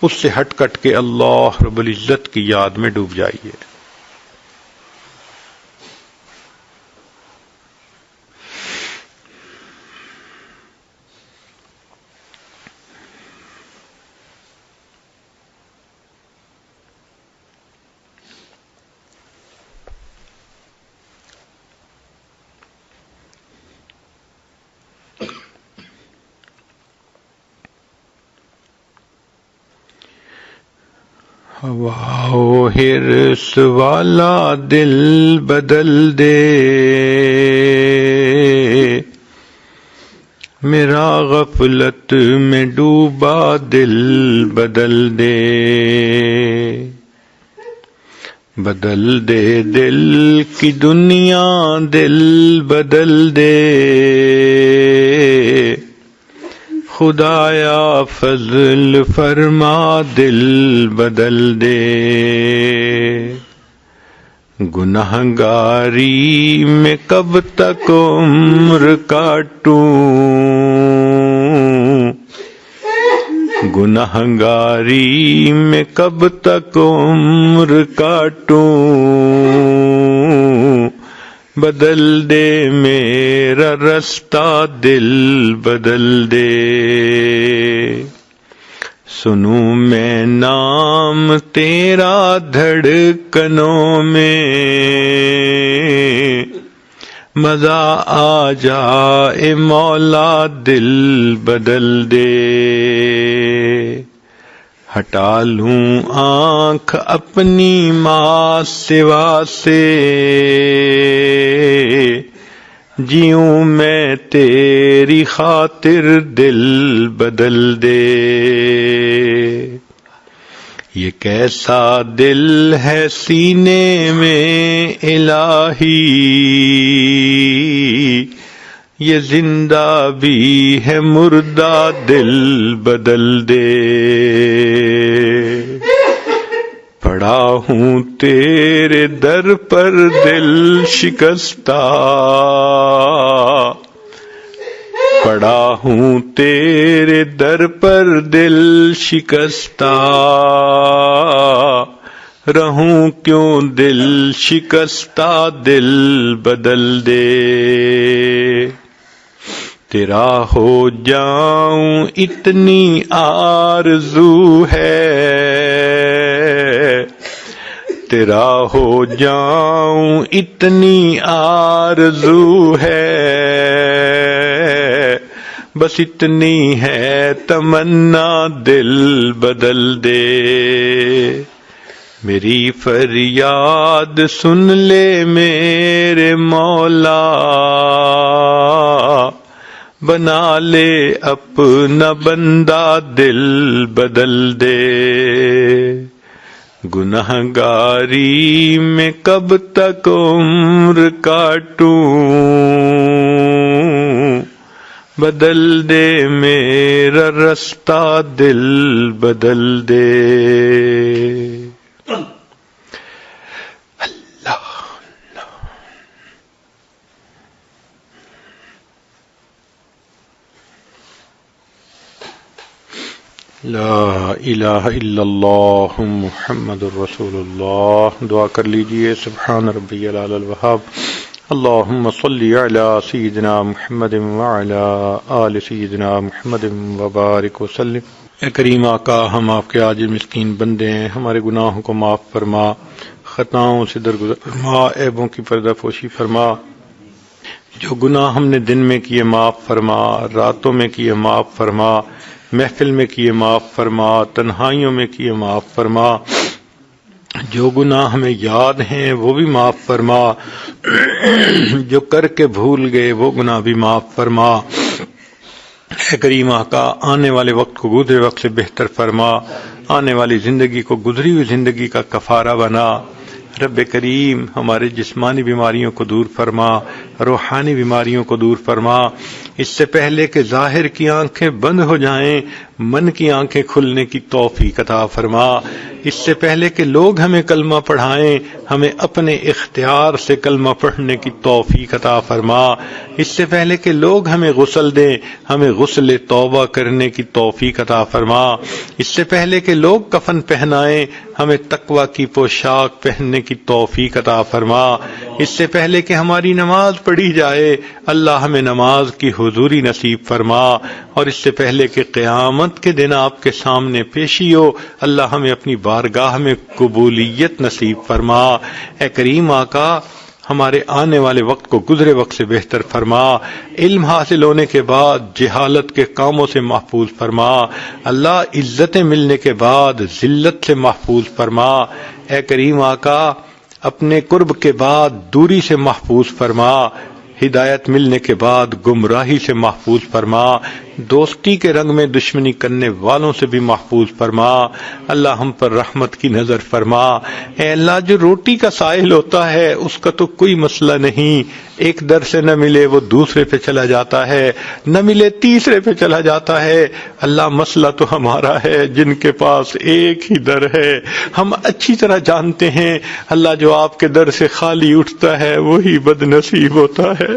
اس سے ہٹ کٹ کے اللہ رب العزت کی یاد میں ڈوب جائیے۔ ہوا و حرص والا دل بدل دے، میرا غفلت میں ڈوبا دل بدل دے، بدل دے دل کی دنیا دل بدل دے، خدایا فضل فرما دل بدل دے، گنہگاری میں کب تک عمر کاٹوں، گنہگاری میں کب تک عمر کاٹوں، بدل دے میرا رستہ دل بدل دے، سنوں میں نام تیرا دھڑکنوں میں، مزہ آ جائے مولا دل بدل دے، ہٹا لوں آنکھ اپنی ماں سوا سے، جیوں میں تیری خاطر دل بدل دے، یہ کیسا دل ہے سینے میں الہی، یہ زندہ بھی ہے مردہ دل بدل دے، پڑا ہوں تیرے در پر دل شکستہ، پڑا ہوں تیرے در پر دل شکستہ، رہوں کیوں دل شکستہ دل بدل دے، تیرا ہو جاؤں اتنی آرزو ہے، تیرا ہو جاؤں اتنی آرزو ہے، بس اتنی ہے تمنا دل بدل دے، میری فریاد سن لے میرے مولا، بنا لے اپنا بندہ دل بدل دے، گنہگاری میں کب تک عمر کاٹوں، بدل دے میرا رستہ دل بدل دے۔ لا الہ الا اللہ محمد الرسول اللہ۔ دعا کر لیجئے، سبحان ربی العلی الوہاب، اللہم صلی علی سیدنا محمد وعلی آل سیدنا محمد وبارک وسلم۔ اے کریم آقا، ہم آپ کے عاجز مسکین بندے ہیں، ہمارے گناہوں کو معاف فرما، خطاؤں سے درگزر فرما، عیبوں کی پردہ پوشی فرما، جو گناہ ہم نے دن میں کیے معاف فرما، راتوں میں کیے معاف فرما، محفل میں کیے معاف فرما، تنہائیوں میں کیے معاف فرما، جو گناہ ہمیں یاد ہیں وہ بھی معاف فرما، جو کر کے بھول گئے وہ گناہ بھی معاف فرما۔ اے کریم آقا، آنے والے وقت کو گزرے وقت سے بہتر فرما، آنے والی زندگی کو گزری ہوئی زندگی کا کفارہ بنا۔ رب کریم، ہمارے جسمانی بیماریوں کو دور فرما، روحانی بیماریوں کو دور فرما، اس سے پہلے کہ ظاہر کی آنکھیں بند ہو جائیں، من کی آنکھیں کھلنے کی توفیق عطا فرما، اس سے پہلے کہ لوگ ہمیں کلمہ پڑھائیں، ہمیں اپنے اختیار سے کلمہ پڑھنے کی توفیق عطا فرما، اس سے پہلے کہ لوگ ہمیں غسل دیں، ہمیں غسل توبہ کرنے کی توفیق عطا فرما، اس سے پہلے کہ لوگ کفن پہنائیں، ہمیں تقوی کی پوشاک پہننے کی توفیق عطا فرما، اس سے پہلے کہ ہماری نماز پڑھی جائے، اللہ ہمیں نماز کی حضوری نصیب فرما، اور اس سے پہلے کہ قیامت کے دن آپ کے سامنے پیشی ہو، اللہ ہمیں اپنی بارگاہ میں قبولیت نصیب فرما۔ اے کریم آقا، ہمارے آنے والے وقت کو گزرے وقت سے بہتر فرما، علم حاصل ہونے کے بعد جہالت کے کاموں سے محفوظ فرما، اللہ عزتیں ملنے کے بعد ذلت سے محفوظ فرما۔ اے کریم آقا، اپنے قرب کے بعد دوری سے محفوظ فرما، ہدایت ملنے کے بعد گمراہی سے محفوظ فرما، دوستی کے رنگ میں دشمنی کرنے والوں سے بھی محفوظ فرما، اللہ ہم پر رحمت کی نظر فرما۔ اے اللہ، جو روٹی کا سائل ہوتا ہے اس کا تو کوئی مسئلہ نہیں، ایک در سے نہ ملے وہ دوسرے پہ چلا جاتا ہے، نہ ملے تیسرے پہ چلا جاتا ہے، اللہ مسئلہ تو ہمارا ہے جن کے پاس ایک ہی در ہے، ہم اچھی طرح جانتے ہیں، اللہ جو آپ کے در سے خالی اٹھتا ہے وہی بد نصیب ہوتا ہے۔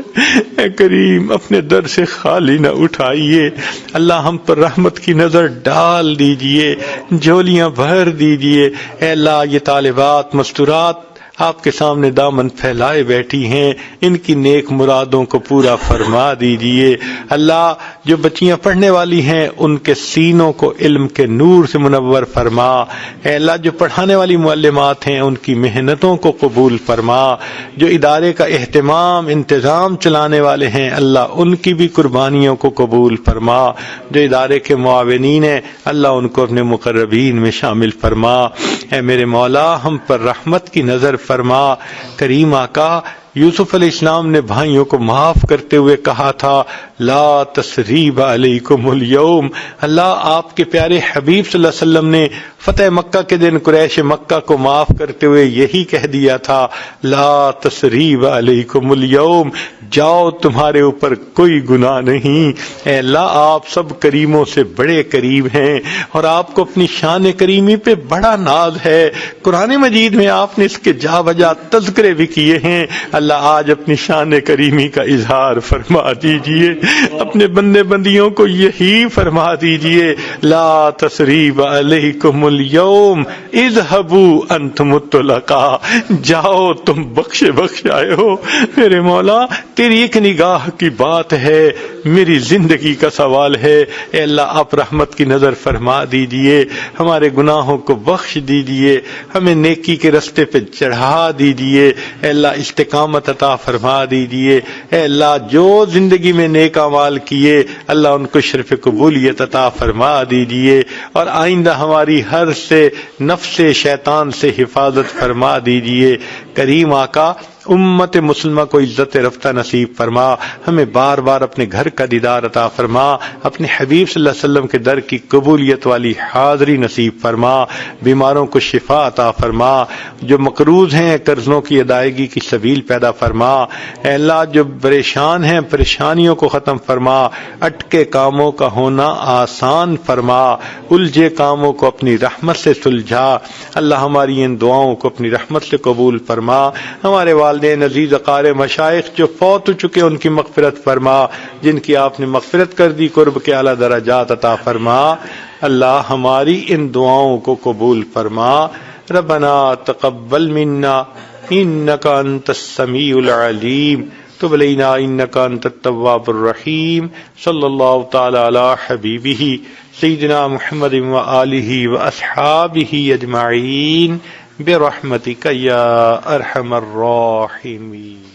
اے کریم، اپنے در سے خالی نہ اٹھائیے، اللہ ہم پر رحمت کی نظر ڈال دیجئے، جھولیاں بھر دیجئے۔ اے اللہ، یہ طالبات مستورات آپ کے سامنے دامن پھیلائے بیٹھی ہیں، ان کی نیک مرادوں کو پورا فرما دیجئے۔ اللہ، جو بچیاں پڑھنے والی ہیں ان کے سینوں کو علم کے نور سے منور فرما۔ اے اللہ، جو پڑھانے والی معلمات ہیں ان کی محنتوں کو قبول فرما، جو ادارے کا اہتمام انتظام چلانے والے ہیں اللہ ان کی بھی قربانیوں کو قبول فرما، جو ادارے کے معاونین ہیں اللہ ان کو اپنے مقربین میں شامل فرما۔ اے میرے مولا، ہم پر رحمت کی نظر فرما۔ کریم آقا، یوسف علیہ السلام نے بھائیوں کو معاف کرتے ہوئے کہا تھا لا تثریب علیکم اليوم، اللہ آپ کے پیارے حبیب صلی اللہ علیہ وسلم نے فتح مکہ کے دن قریش مکہ کو معاف کرتے ہوئے یہی کہہ دیا تھا لا تثریب علیکم اليوم، جاؤ تمہارے اوپر کوئی گناہ نہیں۔ اے اللہ، آپ سب کریموں سے بڑے کریم ہیں اور آپ کو اپنی شان کریمی پہ بڑا ناز ہے۔ قرآن مجید میں آپ نے اس کے جا بجا تذکرے بھی کیے ہیں۔ اللہ آج اپنی شان کریمی کا اظہار فرما دیجئے، اپنے بندے بندیوں کو یہی فرما دیجئے، لا تثریب علیکم اليوم اذهبوا انتم الطلقاء، جاؤ تم بخشے آئے ہو۔ میرے مولا تیری ایک نگاہ کی بات ہے، میری زندگی کا سوال ہے، اے اللہ آپ رحمت کی نظر فرما دیجئے، ہمارے گناہوں کو بخش دیجئے، ہمیں نیکی کے رستے پہ چڑھا دیجئے، اے اللہ استقامت عطا فرما دیجئے، اے اللہ جو زندگی میں نیک اعمال کیے اللہ ان کو شرف قبولیت عطا فرما دیجئے، اور آئندہ ہماری ہر سے نفس شیطان سے حفاظت فرما دیجئے۔ کریم آقا امت مسلمہ کو عزت رفتہ نصیب فرما، ہمیں بار بار اپنے گھر کا دیدار عطا فرما، اپنے حبیب صلی اللہ علیہ وسلم کے در کی قبولیت والی حاضری نصیب فرما، بیماروں کو شفا عطا فرما، جو مقروض ہیں قرضوں کی ادائیگی کی سبیل پیدا فرما، اے اللہ جو پریشان ہیں پریشانیوں کو ختم فرما، اٹکے کاموں کا ہونا آسان فرما، الجھے کاموں کو اپنی رحمت سے سلجھا، اللہ ہماری ان دعاؤں کو اپنی رحمت سے قبول فرما، ہمارے والدین عزیز اقارب مشائخ جو فوت ہو چکے ان کی مغفرت فرما، جن کی آپ نے مغفرت کر دی قرب کے اعلیٰ درجات عطا فرما، اللہ ہماری ان دعاؤں کو قبول فرما۔ ربنا تقبل منا انک انت السمیع العلیم تب علینا انک انت التواب الرحیم، صلی اللہ تعالی علی حبیبہ سیدنا محمد وآلہ واصحابہ اجمعین برحمتک یا ارحم الراحمین۔